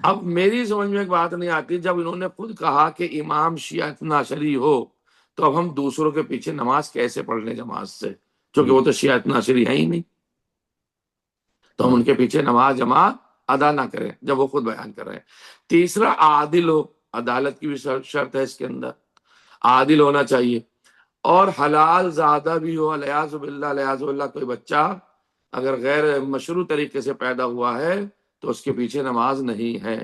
اب میری سمجھ میں ایک بات نہیں آتی، جب انہوں نے خود کہا کہ امام شیعہ اثنا عشری ہو تو اب ہم دوسروں کے پیچھے نماز کیسے پڑھ لیں جماعت سے، کیونکہ وہ تو شیعہ اثنا عشری ہے ہی نہیں، تو ہم ان کے پیچھے نماز جماعت ادا نہ کریں جب وہ خود بیان کر رہے ہیں۔ تیسرا عادل ہو، عدالت کی بھی شرط ہے اس کے اندر، عادل ہونا چاہیے، اور حلال زیادہ بھی ہو۔ الیاذ باللہ کوئی بچہ اگر غیر مشروع طریقے سے پیدا ہوا ہے تو اس کے پیچھے نماز نہیں ہے،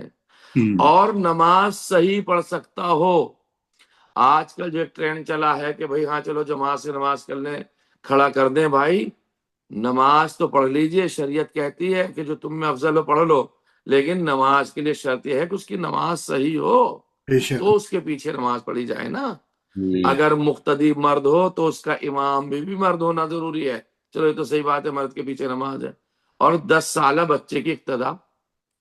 اور نماز صحیح پڑھ سکتا ہو۔ آج کل جو ایک ٹرینڈ چلا ہے کہ بھئی ہاں چلو جماعت سے نماز کر لیں، کھڑا کر دیں، بھائی نماز تو پڑھ لیجئے، شریعت کہتی ہے کہ جو تم میں افضل ہو پڑھ لو، لیکن نماز کے لیے شرط یہ ہے کہ اس کی نماز صحیح ہو بے شک تو اس کے پیچھے نماز پڑھی جائے نا۔ اگر مقتدی مرد ہو تو اس کا امام بھی مرد ہونا ضروری ہے، چلو یہ تو صحیح بات ہے، مرد کے پیچھے نماز ہے۔ اور 10 سالہ بچے کی اقتدا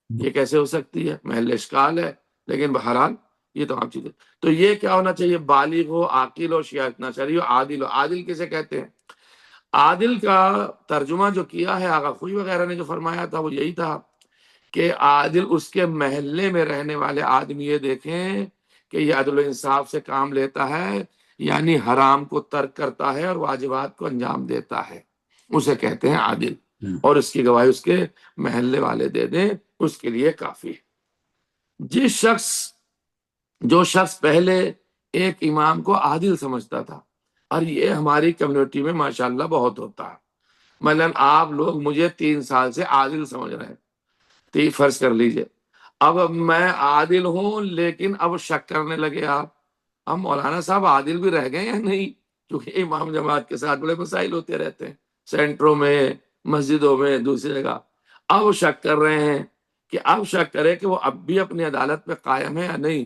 یہ کیسے ہو سکتی ہے؟ محل اشکال ہے، لیکن بہرحال یہ تمام چیزیں۔ تو یہ کیا ہونا چاہیے؟ بالغ ہو، عاقل ہو، شیعہ اثنا عشری ہو، عادل ہو۔ عادل کسے کہتے ہیں؟ عادل کا ترجمہ جو کیا ہے آغا خوئی وغیرہ نے جو فرمایا تھا وہ یہی تھا کہ عادل اس کے محلے میں رہنے والے آدمی یہ دیکھیں کہ یہ عدل و انصاف سے کام لیتا ہے، یعنی حرام کو ترک کرتا ہے اور واجبات کو انجام دیتا ہے، اسے کہتے ہیں عادل، اور اس کی گواہی اس کے محلے والے دے دیں، اس کے لیے کافی ہے۔ جو شخص پہلے ایک امام کو عادل سمجھتا تھا، اور یہ ہماری کمیونٹی میں ماشاءاللہ بہت ہوتا ہے، مثلا آپ لوگ مجھے 3 سال سے عادل سمجھ رہے ہیں، تو فرض کر لیجئے اب میں عادل ہوں، لیکن اب شک کرنے لگے آپ، اب مولانا صاحب عادل بھی رہ گئے یا نہیں، کیونکہ امام جماعت کے ساتھ بڑے مسائل ہوتے رہتے ہیں، سینٹروں میں، مسجدوں میں، دوسری جگہ۔ اب شک کر رہے ہیں کہ اب شک کرے کہ وہ اب بھی اپنی عدالت پہ قائم ہے یا نہیں،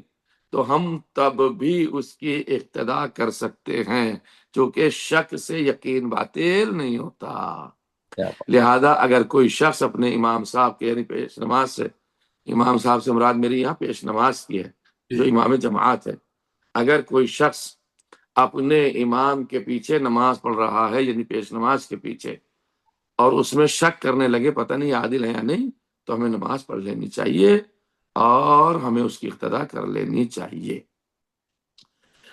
تو ہم تب بھی اس کی اقتدا کر سکتے ہیں، چونکہ شک سے یقین باطل نہیں ہوتا۔ لہذا اگر کوئی شخص اپنے امام صاحب کے یعنی پیش نماز سے، امام صاحب سے مراد میری یہاں پیش نماز کی ہے، جو امام جماعت ہے، اگر کوئی شخص اپنے امام کے پیچھے نماز پڑھ رہا ہے، یعنی پیش نماز کے پیچھے، اور اس میں شک کرنے لگے پتہ نہیں عادل ہے یا نہیں، تو ہمیں نماز پڑھ لینی چاہیے اور ہمیں اس کی اقتدا کر لینی چاہیے۔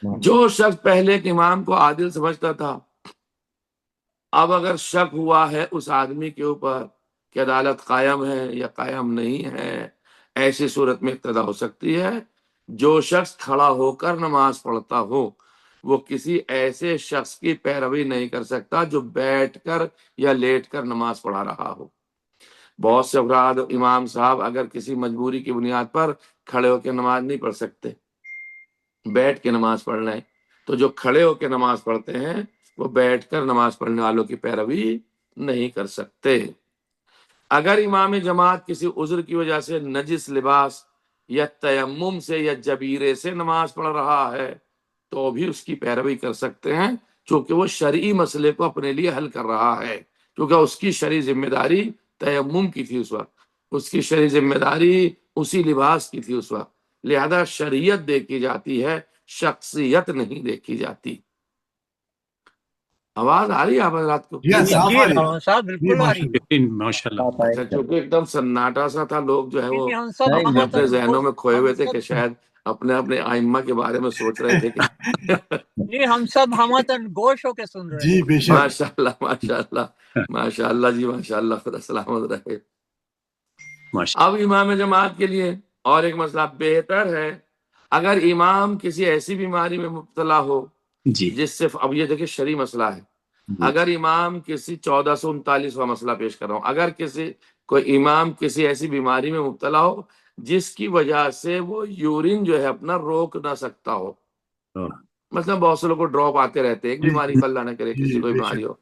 جو شخص پہلے کے امام کو عادل سمجھتا تھا، اب اگر شک ہوا ہے اس آدمی کے اوپر کہ عدالت قائم ہے یا قائم نہیں ہے، ایسی صورت میں اقتدا ہو سکتی ہے۔ جو شخص کھڑا ہو کر نماز پڑھتا ہو وہ کسی ایسے شخص کی پیروی نہیں کر سکتا جو بیٹھ کر یا لیٹ کر نماز پڑھا رہا ہو۔ بہت سے افراد امام صاحب اگر کسی مجبوری کی بنیاد پر کھڑے ہو کے نماز نہیں پڑھ سکتے، بیٹھ کے نماز پڑھ لیں، تو جو کھڑے ہو کے نماز پڑھتے ہیں وہ بیٹھ کر نماز پڑھنے والوں کی پیروی نہیں کر سکتے۔ اگر امام جماعت کسی عذر کی وجہ سے نجس لباس یا تیمم سے یا جبیرے سے نماز پڑھ رہا ہے تو بھی اس کی پیروی کر سکتے ہیں، چونکہ وہ شرعی مسئلے کو اپنے لیے حل کر رہا ہے، کیونکہ اس کی شرعی ذمہ داری تیمم کی تھی، اس وقت اس کی شرعی ذمہ داری اسی لباس کی تھی اس وقت، لہذا شریعت دیکھی جاتی ہے، شخصیت نہیں دیکھی جاتی۔ آواز آ رہی ہے آپ حضرات کو؟ جی صاف جی آ رہی ہے۔ مولانا صاحب جی بالکل آ رہی ہے۔ ماشاء اللہ۔ اچھا، چونکہ ایک دم سناٹا سا تھا، لوگ جو ہے وہ ہم سب اپنے اپنے ہمت ذہنوں میں کھوئے ہوئے تھے ہم کہ سب شاید اپنے اپنے آئمہ کے بارے میں سوچ رہے تھے کہ نہیں، ہم سب ہمتن گوش ہو کے سن رہے جی ہیں۔ بے شک۔ ماشاء اللہ ماشاء اللہ ماشاء اللہ جی، ماشاء اللہ، خدا سلامت رہے۔ ماشاء اب امام جماعت کے لیے اور ایک مسئلہ، بہتر ہے اگر امام کسی ایسی بیماری میں مبتلا ہو جی جس سے، اب یہ دیکھیں شرعی مسئلہ ہے، اگر امام کسی 1439واں مسئلہ پیش کر رہا ہوں، اگر کوئی امام کسی ایسی بیماری میں مبتلا ہو جس کی وجہ سے وہ یورین جو ہے اپنا روک نہ سکتا ہو، مثلا بہت سے لوگوں کو ڈراپ آتے رہتے ہیں، ایک جی بیماری جی کا اللہ نہ کرے کسی جی کو بے بیماری شک۔ ہو،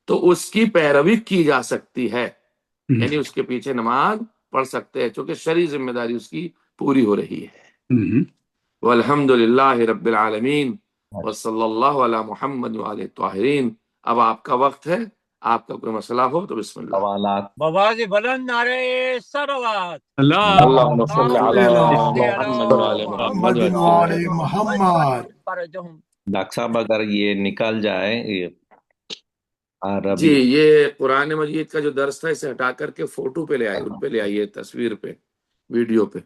تو اس کی پیروی کی جا سکتی ہے، یعنی اس کے پیچھے نماز پڑھ سکتے ہیں، چونکہ شرعی ذمہ داری اس کی پوری ہو رہی ہے۔ والحمد للہ رب العالمین وصلی اللہ علی محمد وعلی الطاہرین۔ اب آپ کا وقت ہے، آپ کا کوئی مسئلہ ہو تو بسم اللہ۔ سوالات بواز بلند نعرے سروات، اللہ اللہم صل علی صل محمد وعلی علی محمد محمد محمد وعلی وسلم۔ محمد۔ فرجہم۔ ڈاکٹر صاحب اگر یہ نکل جائے یہ جی، عربی یہ قرآن مجید کا جو درس تھا اسے ہٹا کر کے فوٹو پہ لے آئیے، ان پہ لے آئیے، تصویر پہ، ویڈیو پہ۔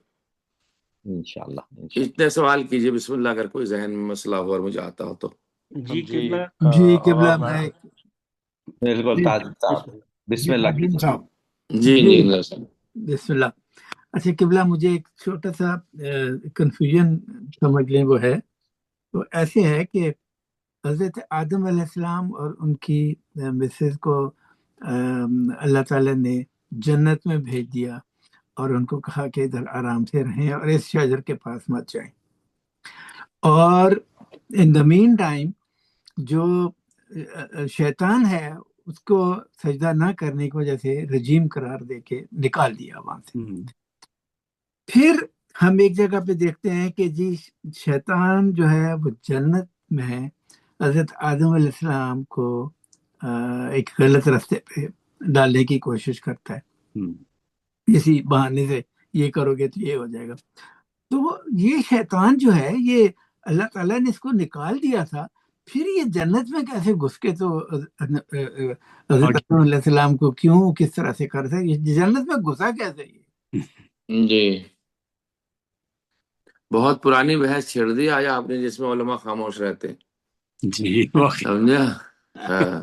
انشاءاللہ اتنے سوال کیجئے بسم اللہ، اگر کوئی ذہن میں مسئلہ ہو اور مجھے آتا ہو تو۔ جی قبلہ جی قبلہ میں بالکل جی تاج صاحب بسم جی اللہ ندیم کیجیے۔ صاحب۔ جی جی جی بسم اللہ۔ اچھا قبلہ، مجھے ایک چھوٹا سا کنفیوژن سمجھ لیں، وہ ہے تو ایسے ہے کہ حضرت آدم علیہ السلام اور ان کی مسز کو اللہ تعالیٰ نے جنت میں بھیج دیا اور ان کو کہا کہ ادھر آرام سے رہیں اور اس شجر کے پاس مت جائیں، اور ان دا مین ٹائم جو شیطان ہے اس کو سجدہ نہ کرنے کی وجہ سے رجیم قرار دے کے نکال دیا وہاں سے۔ پھر ہم ایک جگہ پہ دیکھتے ہیں کہ جی شیطان جو ہے وہ جنت میں ہے، حضرت آدم علیہ السلام کو ایک غلط راستے پہ ڈالنے کی کوشش کرتا ہے، اسی بہانے سے یہ کرو گے تو یہ ہو جائے گا۔ تو یہ شیطان جو ہے، یہ اللہ تعالیٰ نے اس کو نکال دیا تھا، پھر یہ جنت میں کیسے گھس کے تو حضرت آدم علیہ السلام کو کیوں کس طرح سے کر سکے، یہ جنت میں گھسا کیسے یہ؟ جی، بہت پرانی بحث چھیڑ دی آیا آپ نے، جس میں علماء خاموش رہتے ہیں، جی واقعی سمجھا؟ ہاں،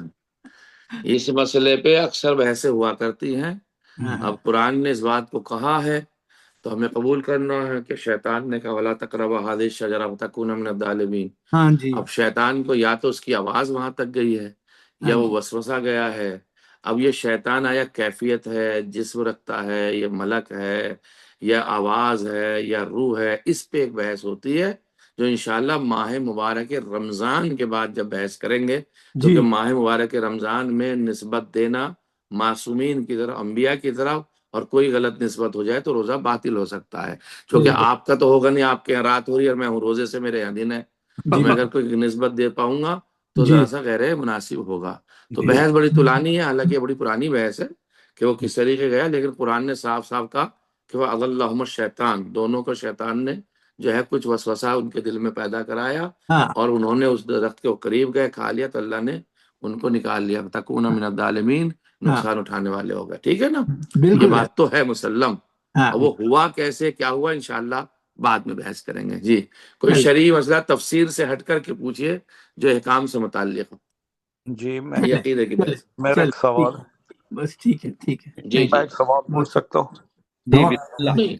اس مسئلے پہ اکثر بحثیں ہوا کرتی ہیں۔ اب قرآن نے اس بات کو کہا ہے تو ہمیں قبول کرنا ہے کہ شیطان نے کہا وَلَا تَقْرَبَا هَٰذِهِ الشَّجَرَةَ فَتَكُونَا مِنَ الظَّالِمِينَ۔ ہاں جی، اب شیطان کو یا تو اس کی آواز وہاں تک گئی ہے یا وہ وسوسہ گیا ہے۔ اب یہ شیطان آیا کیفیت ہے، جسم رکھتا ہے، یہ ملک ہے، یا آواز ہے، یا روح ہے، اس پہ ایک بحث ہوتی ہے جو انشاءاللہ ماہ مبارک رمضان کے بعد جب بحث کریں گے، کیونکہ ماہ مبارک رمضان میں نسبت دینا معصومین کی طرف، انبیاء کی طرف، اور کوئی غلط نسبت ہو جائے تو روزہ باطل ہو سکتا ہے، کیونکہ آپ کا تو ہوگا نہیں، آپ کے یہاں رات ہو رہی ہے اور میں ہوں روزے سے، میرے یہاں دن ہے، تو میں اگر کوئی نسبت دے پاؤں گا تو ذرا سا غیر مناسب ہوگا۔ تو بحث بڑی طولانی ہے، حالانکہ یہ بڑی پرانی بحث ہے کہ وہ کس طریقے گیا، لیکن قرآن نے صاف صاف کہا کہ وہ اضلہم الشیطان، دونوں کو شیطان نے جو ہے کچھ وسوسہ ان کے دل میں پیدا کرایا ہاں اور انہوں نے اس درخت کے قریب گئے، کھا لیا، تو اللہ نے ان کو نکال لیا، تکون من الظالمین، ہاں نقصان اٹھانے والے ہو گئے. ٹھیک ہے نا، یہ بالکل ہے. بات تو ہے مسلم. ہاں اور وہ ہوا کیسے، کیا ہوا، انشاءاللہ بعد میں بحث کریں گے. جی کوئی چل شرعی مسئلہ تفسیر سے ہٹ کر کے پوچھئے جو احکام سے متعلق ہو. جی یہ چلے عقیدے کی چلے بحث. میرا چل ایک سوال ہے. بس ٹھیک ہے ٹھیک ہے. جی میں جی ایک سوال پوچھ بس سکتا ہوں؟ جی دعا بسم اللہ. نہیں،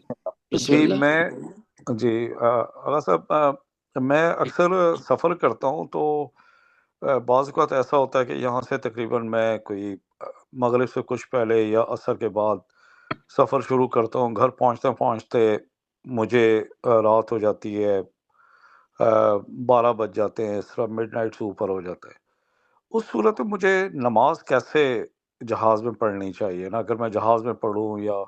بسم جی اللہ. جی اللہ صاحب، میں اکثر سفر کرتا ہوں تو بعض اوقات ایسا ہوتا ہے کہ یہاں سے تقریباً میں کوئی مغرب سے کچھ پہلے یا عصر کے بعد سفر شروع کرتا ہوں. گھر پہنچتے پہنچتے مجھے رات ہو جاتی ہے، 12 بج جاتے ہیں، اس طرح مڈ نائٹ سے اوپر ہو جاتا ہے. اس صورت میں مجھے نماز کیسے جہاز میں پڑھنی چاہیے نا؟ اگر میں جہاز میں پڑھوں یا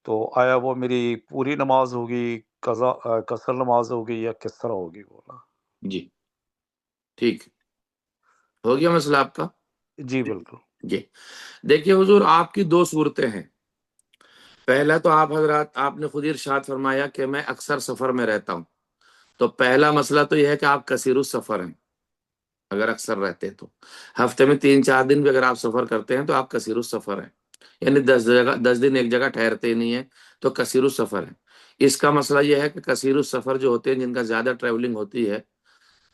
تو آیا وہ میری پوری نماز ہوگی، قصر نماز ہوگی، یا کس طرح ہوگی وہ نا؟ جی ٹھیک ہو گیا مسئلہ آپ کا. جی بالکل. جی دیکھیے حضور، آپ کی دو صورتیں ہیں. پہلا تو آپ حضرات، آپ نے خود ارشاد فرمایا کہ میں اکثر سفر میں رہتا ہوں. تو پہلا مسئلہ تو یہ ہے کہ آپ کثیر السفر ہیں. اگر اکثر رہتے تو ہفتے میں 3-4 دن بھی اگر آپ سفر کرتے ہیں تو آپ کثیر السفر ہیں، یعنی 10 دن ایک جگہ ٹھہرتے ہی نہیں ہیں تو کثیر السفر ہیں. اس کا مسئلہ یہ ہے کہ کثیر السفر جو ہوتے ہیں، جن کا زیادہ ٹریولنگ ہوتی ہے،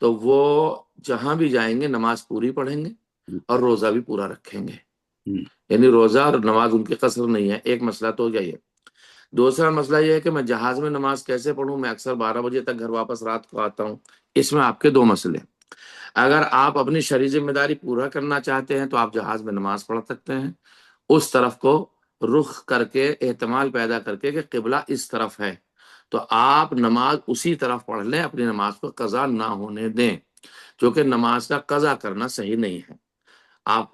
تو وہ جہاں بھی جائیں گے نماز پوری پڑھیں گے اور روزہ بھی پورا رکھیں گے. یعنی روزہ اور نماز ان کی قصر نہیں ہے. ایک مسئلہ تو ہو گیا یہ. دوسرا مسئلہ یہ ہے کہ میں جہاز میں نماز کیسے پڑھوں؟ میں اکثر 12 بجے تک گھر واپس رات کو آتا ہوں. اس میں آپ کے دو مسئلے. اگر آپ اپنی شرعی ذمہ داری پورا کرنا چاہتے ہیں تو آپ جہاز میں نماز پڑھ سکتے ہیں، اس طرف کو رخ کر کے، احتمال پیدا کر کے کہ قبلہ اس طرف ہے، تو آپ نماز اسی طرف پڑھ لیں، اپنی نماز کو قضا نہ ہونے دیں، کیونکہ نماز کا قضا کرنا صحیح نہیں ہے. آپ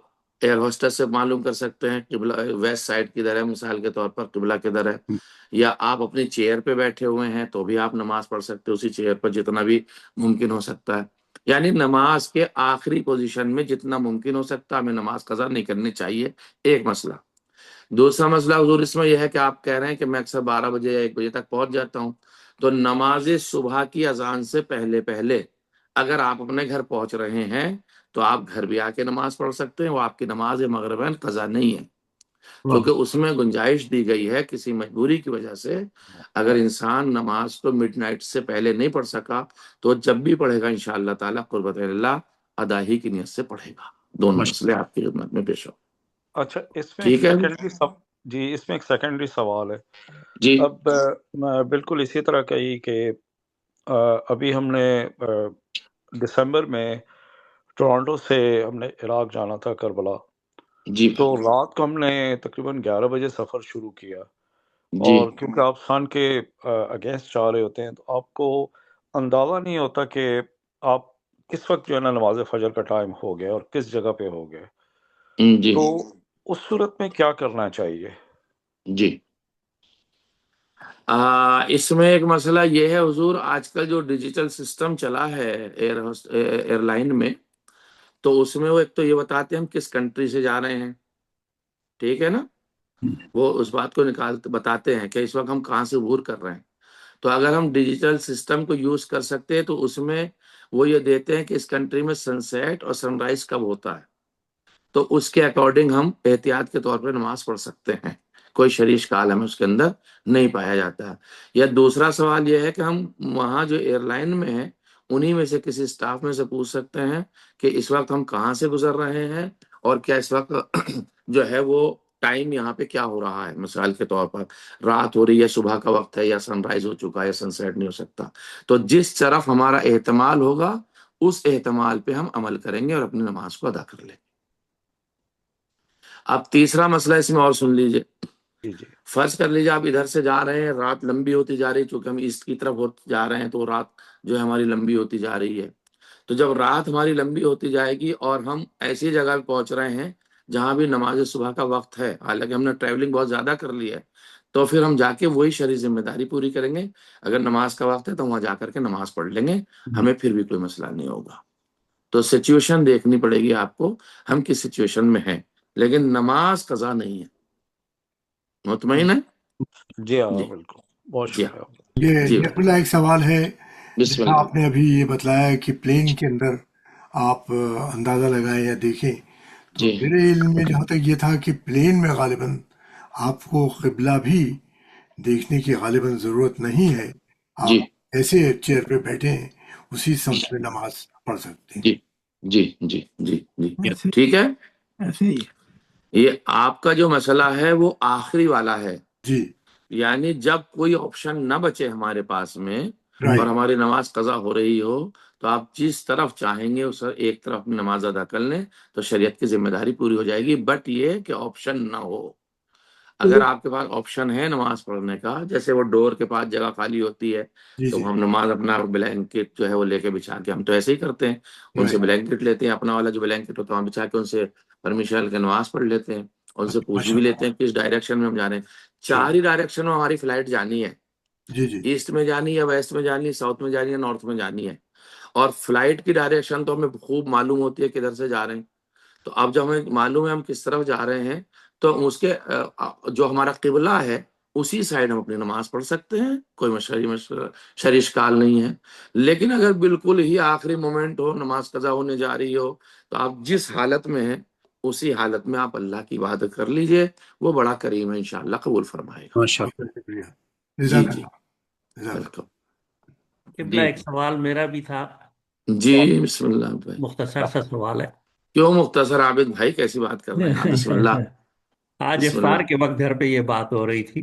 ایئر ہوسٹس سے معلوم کر سکتے ہیں قبلہ ویسٹ سائڈ کدھر ہے، مثال کے طور پر قبلہ کدھر ہے، یا آپ اپنی چیئر پہ بیٹھے ہوئے ہیں تو بھی آپ نماز پڑھ سکتے اسی چیئر پر، جتنا بھی ممکن ہو سکتا ہے. یعنی نماز کے آخری پوزیشن میں جتنا ممکن ہو سکتا ہے ہمیں نماز قضا نہیں کرنی چاہیے. ایک مسئلہ. دوسرا مسئلہ حضور اس میں یہ ہے کہ آپ کہہ رہے ہیں کہ میں اکثر 12 بجے یا 1 بجے تک پہنچ جاتا ہوں، تو نماز صبح کی اذان سے پہلے اگر آپ اپنے گھر پہنچ رہے ہیں تو آپ گھر بھی آ کے نماز پڑھ سکتے ہیں. وہ آپ کی نماز مغربین قضا نہیں ہے، کیونکہ اس میں گنجائش دی گئی ہے کسی مجبوری کی وجہ سے اگر انسان نماز کو مڈ نائٹ سے پہلے نہیں پڑھ سکا تو جب بھی پڑھے گا انشاءاللہ تعالیٰ قربت اللہ ادائی کی نیت سے پڑھے گا. دونوں مسئلے آپ کی خدمت میں پیش ہو. اچھا، اس میں ایک ٹھیک ہے جی اس میں ایک سیکنڈری سوال ہے. جی. اب بالکل اسی طرح کا ہی کہ ابھی ہم نے دسمبر میں ٹورانٹو سے ہم نے عراق جانا تھا، کربلا. جی تو رات کو ہم نے تقریباً 11 بجے سفر شروع کیا، جی اور کیونکہ آپ سن کے اگینسٹ جا رہے ہوتے ہیں تو آپ کو اندازہ نہیں ہوتا کہ آپ کس وقت جو ہے نا نماز فجر کا ٹائم ہو گیا اور کس جگہ پہ ہو گئے. جی تو اس صورت میں کیا کرنا چاہیے؟ جی اس میں ایک مسئلہ یہ ہے حضور، آج کل جو ڈیجیٹل سسٹم چلا ہے ایئر لائن میں، تو اس میں وہ ایک تو یہ بتاتے ہیں ہم کس کنٹری سے جا رہے ہیں، ٹھیک ہے نا، وہ اس بات کو بتاتے ہیں کہ اس وقت ہم کہاں سے عبور کر رہے ہیں. تو اگر ہم ڈیجیٹل سسٹم کو یوز کر سکتے ہیں تو اس میں وہ یہ دیتے ہیں کہ اس کنٹری میں سن سیٹ اور سن رائز کب ہوتا ہے، تو اس کے اکارڈنگ ہم احتیاط کے طور پر نماز پڑھ سکتے ہیں. کوئی شریش کال ہمیں اس کے اندر نہیں پایا جاتا ہے. یا دوسرا سوال یہ ہے کہ ہم وہاں جو ایئر لائن میں ہیں انہی میں سے کسی سٹاف میں سے پوچھ سکتے ہیں کہ اس وقت ہم کہاں سے گزر رہے ہیں اور کیا اس وقت جو ہے وہ ٹائم یہاں پہ کیا ہو رہا ہے، مثال کے طور پر رات ہو رہی ہے، صبح کا وقت ہے، یا سن رائز ہو چکا ہے، یا سن سیٹ نہیں ہو سکتا. تو جس طرف ہمارا احتمال ہوگا اس احتمال پہ ہم عمل کریں گے اور اپنی نماز کو ادا کر لیں گے. اب تیسرا مسئلہ اس میں اور سن لیجئے. جی فرض کر لیجیے آپ ادھر سے جا رہے ہیں، رات لمبی ہوتی جا رہی ہے، چونکہ ہم ایسٹ کی طرف جا رہے ہیں تو رات جو ہے ہماری لمبی ہوتی جا رہی ہے. تو جب رات ہماری لمبی ہوتی جائے گی اور ہم ایسی جگہ پہ پہنچ رہے ہیں جہاں بھی نماز صبح کا وقت ہے، حالانکہ ہم نے ٹریولنگ بہت زیادہ کر لی ہے، تو پھر ہم جا کے وہی شرعی ذمہ داری پوری کریں گے. اگر نماز کا وقت ہے تو وہاں جا کر کے نماز پڑھ لیں گے، ہمیں پھر بھی کوئی مسئلہ نہیں ہوگا. تو سچویشن دیکھنی پڑے گی آپ کو ہم کس سچویشن میں ہیں، لیکن نماز قضا نہیں ہے. مطمئن ہے؟ جی ہاں جی بالکل. بہت جی شکریہ. یہ جی نقل ایک سوال ہے، بسم جیسا اللہ. آپ نے ابھی یہ بتلایا کہ پلین کے اندر آپ اندازہ لگائیں یا دیکھیں، تو جی میرے علم میں جہاں تک یہ تھا کہ پلین میں غالباً آپ کو قبلہ بھی دیکھنے کی غالباً ضرورت نہیں ہے، جی آپ ایسے چیئر پہ بیٹھے ہیں اسی سمت میں نماز پڑھ سکتے ہیں۔ جی جی جی جی جی ایسے ٹھیک ہے. ایسے ہی یہ آپ کا جو مسئلہ ہے وہ آخری والا ہے، جی یعنی جب کوئی آپشن نہ بچے ہمارے پاس میں اور رائٹ، ہماری نماز قضا ہو رہی ہو، تو آپ جس طرف چاہیں گے اس ایک طرف اپنی نماز ادا کر لیں تو شریعت کی ذمہ داری پوری ہو جائے گی. بٹ یہ کہ آپشن نہ ہو. اگر آپ کے پاس آپشن ہے نماز پڑھنے کا، جیسے وہ ڈور کے پاس جگہ خالی ہوتی ہے جی تو جی ہم نماز اپنا بلینکٹ جو ہے وہ لے کے بچھا کے، ہم تو ایسے ہی کرتے ہیں، ان سے رائٹ، بلینکٹ لیتے ہیں، اپنا والا جو بلینکٹ ہوتا ہے وہاں بچھا کے ان سے پرمیشن کے نماز پڑھ لیتے ہیں، ان سے پوچھ ماشاء بھی اللہ، لیتے ہیں کس ڈائریکشن میں ہم جا رہے ہیں. جی 4 ہی ڈائریکشن میں ہماری فلائٹ جانی ہے، جی جی ایسٹ میں جانی ہے، ویسٹ میں جانی ہے، ساؤتھ میں جانی ہے، نارتھ میں جانی ہے. اور فلائٹ کی ڈائریکشن تو ہمیں خوب معلوم ہوتی ہے کدھر سے جا رہے ہیں. تو اب جب ہمیں معلوم ہے ہم کس طرف جا رہے ہیں تو اس کے جو ہمارا قبلہ ہے اسی سائڈ ہم اپنی نماز پڑھ سکتے ہیں، کوئی شرعی اشکال نہیں ہے. لیکن اگر بالکل ہی آخری مومنٹ ہو، نماز قضا ہونے جا رہی ہو، تو آپ جس حالت میں ہیں اسی حالت میں آپ اللہ کی عبادت کر لیجئے، وہ بڑا کریم ہے، انشاءاللہ قبول فرمائے گا. ماشاء بہت بہت شکریہ، جی جزاک جی اللہ، جزاک اللہ۔ ویلکم. قبلہ جی ایک سوال میرا بھی تھا، جی بسم اللہ بھائی. مختصر سا سوال ہے۔ کیوں مختصر عابد بھائی، کیسی بات کر رہے ہیں آپ؟ بسم اللہ. آج بسم افطار اللہ. کے وقت گھر پہ یہ بات ہو رہی تھی،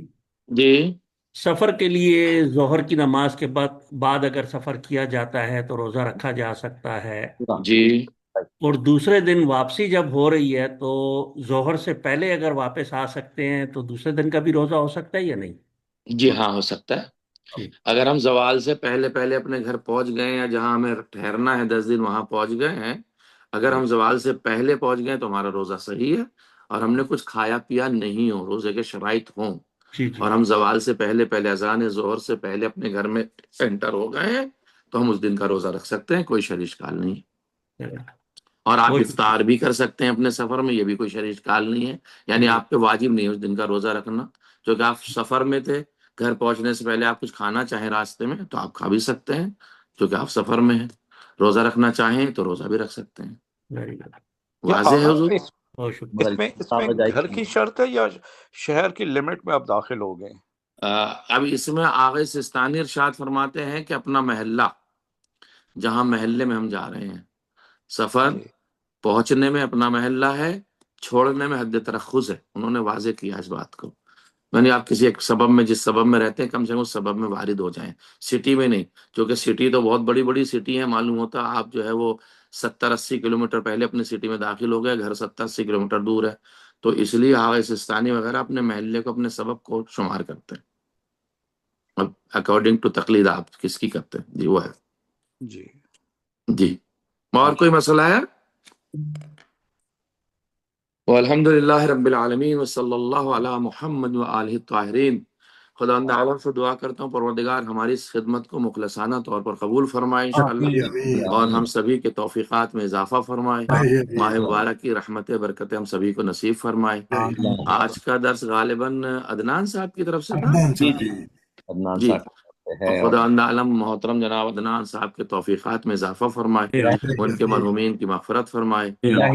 جی سفر کے لیے ظہر کی نماز کے بعد اگر سفر کیا جاتا ہے تو روزہ رکھا جا سکتا ہے، جی اور دوسرے دن واپسی جب ہو رہی ہے تو ظہر سے پہلے اگر واپس آ سکتے ہیں تو دوسرے دن کا بھی روزہ ہو سکتا ہے یا نہیں؟ جی ہاں ہو سکتا ہے. ٹھیک، اگر ہم زوال سے پہلے پہلے اپنے گھر پہنچ گئے ہیں یا جہاں ہمیں ٹھہرنا ہے 10 دن وہاں پہنچ گئے ہیں، اگر ہم زوال سے پہلے پہنچ گئے تو ہمارا روزہ صحیح ہے، اور ہم نے کچھ کھایا پیا نہیں ہو، روزے کے شرائط ہوں، جی جی اور ہم زوال سے پہلے پہلے اذان ظہر سے پہلے اپنے گھر میں انٹر ہو گئے ہیں تو ہم اس دن کا روزہ رکھ سکتے ہیں، کوئی شرعی اشکال نہیں. اور آپ بہت افطار بھی کر سکتے ہیں اپنے سفر میں، یہ بھی کوئی شرعی اشکال نہیں ہے. یعنی آپ پہ واجب نہیں ہے اس دن کا روزہ رکھنا، جو کہ آپ سفر میں تھے، گھر پہنچنے سے پہلے آپ کچھ کھانا چاہیں راستے میں تو آپ کھا بھی سکتے ہیں، جو کہ آپ سفر میں ہیں. روزہ رکھنا چاہیں تو روزہ بھی رکھ سکتے ہیں. ویری گڈ، کیا واضح ہے آغا حضور؟ بہت شکریہ۔ اس میں گھر کی شرط ہے یا شہر کی لمٹ میں آپ داخل ہو گئے؟ اب اس میں آغا سستانی ارشاد فرماتے ہیں کہ اپنا محلہ، جہاں محلے میں ہم جا رہے ہیں، سفر جی پہنچنے میں اپنا محلہ ہے، چھوڑنے میں حد ترخص ہے. انہوں نے واضح کیا اس بات کو، یعنی آپ کسی ایک سبب میں، جس سبب میں رہتے ہیں، کم سے کم اس سبب میں وارد ہو جائیں، سٹی میں نہیں. کیونکہ سٹی تو بہت بڑی بڑی سٹی ہیں، معلوم ہوتا آپ جو ہے وہ 70-80 کلومیٹر پہلے اپنی سٹی میں داخل ہو گئے، گھر 70-80 کلومیٹر دور ہے، تو اس لیے آغا سستانی وغیرہ اپنے محلے کو، اپنے سبب کو شمار کرتے ہیں. اب اکارڈنگ ٹو تقلید آپ کس کی کرتے ہیں، جی وہ ہے. جی جی اور کوئی مسئلہ ہے؟ والحمد للہ رب العالمین وصلی اللہ علی محمد وآلہ الطاہرین. خدا عالم سے دعا کرتا ہوں پروردگار ہماری اس خدمت کو مخلصانہ طور پر قبول فرمائے انشاءاللہ، آمین آمین اور ہم سبھی کے توفیقات میں اضافہ فرمائے. ماہ مبارک کی رحمت برکتیں ہم سبھی کو نصیب فرمائے. آج کا درس غالباً عدنان صاحب کی طرف سے تھا. عدنان جی صاحب، جی، عدنان جی، صاحب ہے، اور خدا عالم محترم جناب عدنان صاحب کے توفیقات میں اضافہ فرمائے، ان کے مرحومین کی مغفرت فرمائے.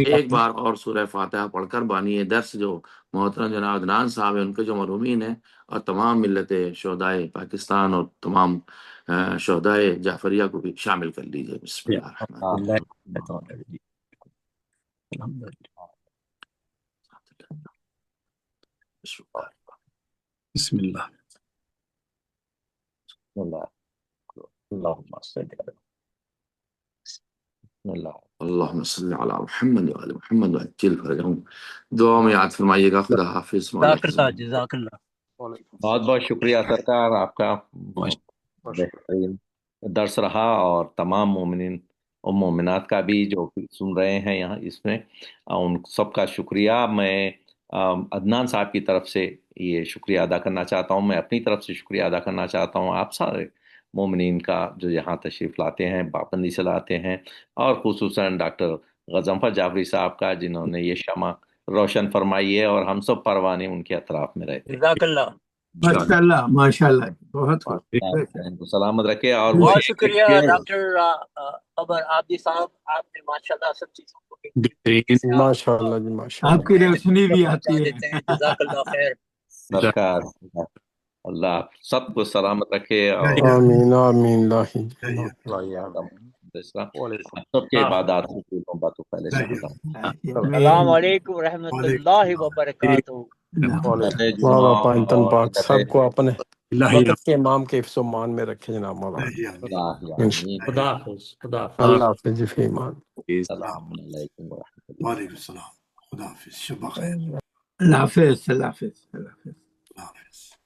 ایک بار اور سورہ فاتحہ پڑھ کر بانی درس جو محترم جناب عدنان صاحب ہیں، ان کے جو مرحومین ہیں، اور تمام ملت شہدائے پاکستان اور تمام شہدائے جعفریہ کو بھی شامل کر لیجیے. بسم اللہ الرحمن الرحیم. بسم اللہ. اللہم صل علی بسم اللہ. اللہم صلی علی محمد وعلی محمد وعجل فرجہم. دعا میں یاد فرمائیے گا. خدا حافظ. جزاک اللہ، جزاک اللہ۔ وعلیکم بہت السلام. بہت شکریہ سرکار، آپ کا بہت شکریہ. بہترین درس رہا، اور تمام مومنین اور مومنات کا بھی جو سن رہے ہیں یہاں اس میں، ان سب کا شکریہ. میں عدنان صاحب کی طرف سے یہ شکریہ ادا کرنا چاہتا ہوں، میں اپنی طرف سے شکریہ ادا کرنا چاہتا ہوں آپ سارے مومنین کا جو یہاں تشریف لاتے ہیں، پابندی سے لاتے ہیں، اور خصوصاً ڈاکٹر غضنفر جعفری صاحب کا، جنہوں نے یہ شمع روشن فرمائی ہے اور ہم سب پروانے ان کے اطراف میں رہتے ہیں. جزاک اللہ۔ ماشاءاللہ ماشاءاللہ بہت خوب آپ بہن کو سلامت رکھے اور وہ بہت ایک شکریہ شعر ڈاکٹر قمر عابدی صاحب، آپ نے ماشاءاللہ سب چیزوں کو بہترین ماشاءاللہ جی ماشاءاللہ آپ کی روشنی بھی آتی پہنچا ہے. دیتے ہیں. جزاک اللہ خیر. سرکار اللہ آپ سب کو سلامت رکھے اور آمین آمین لاہی اسلام وعلیکم آپ سب کے عبادات سے پوروں باتوں پہلے سے بتا السلام علیکم ورحمۃ اللہ وبرکاتہ. پہلے مولا جمعہ پائنتن اور پاک پہلے سب کو اپنے الہی وقت کے امام کے حفظ و مان میں رکھے جناب مولا. آمین. خدا حافظ خدا حافظ. اللہ حافظ جی فی ایمان. السلام علیکم ورحمۃ اللہ. وعلیکم السلام. خدا حافظ. شب بخیر. اللہ حافظ. اللہ حافظ. اللہ حافظ. اللہ حافظ.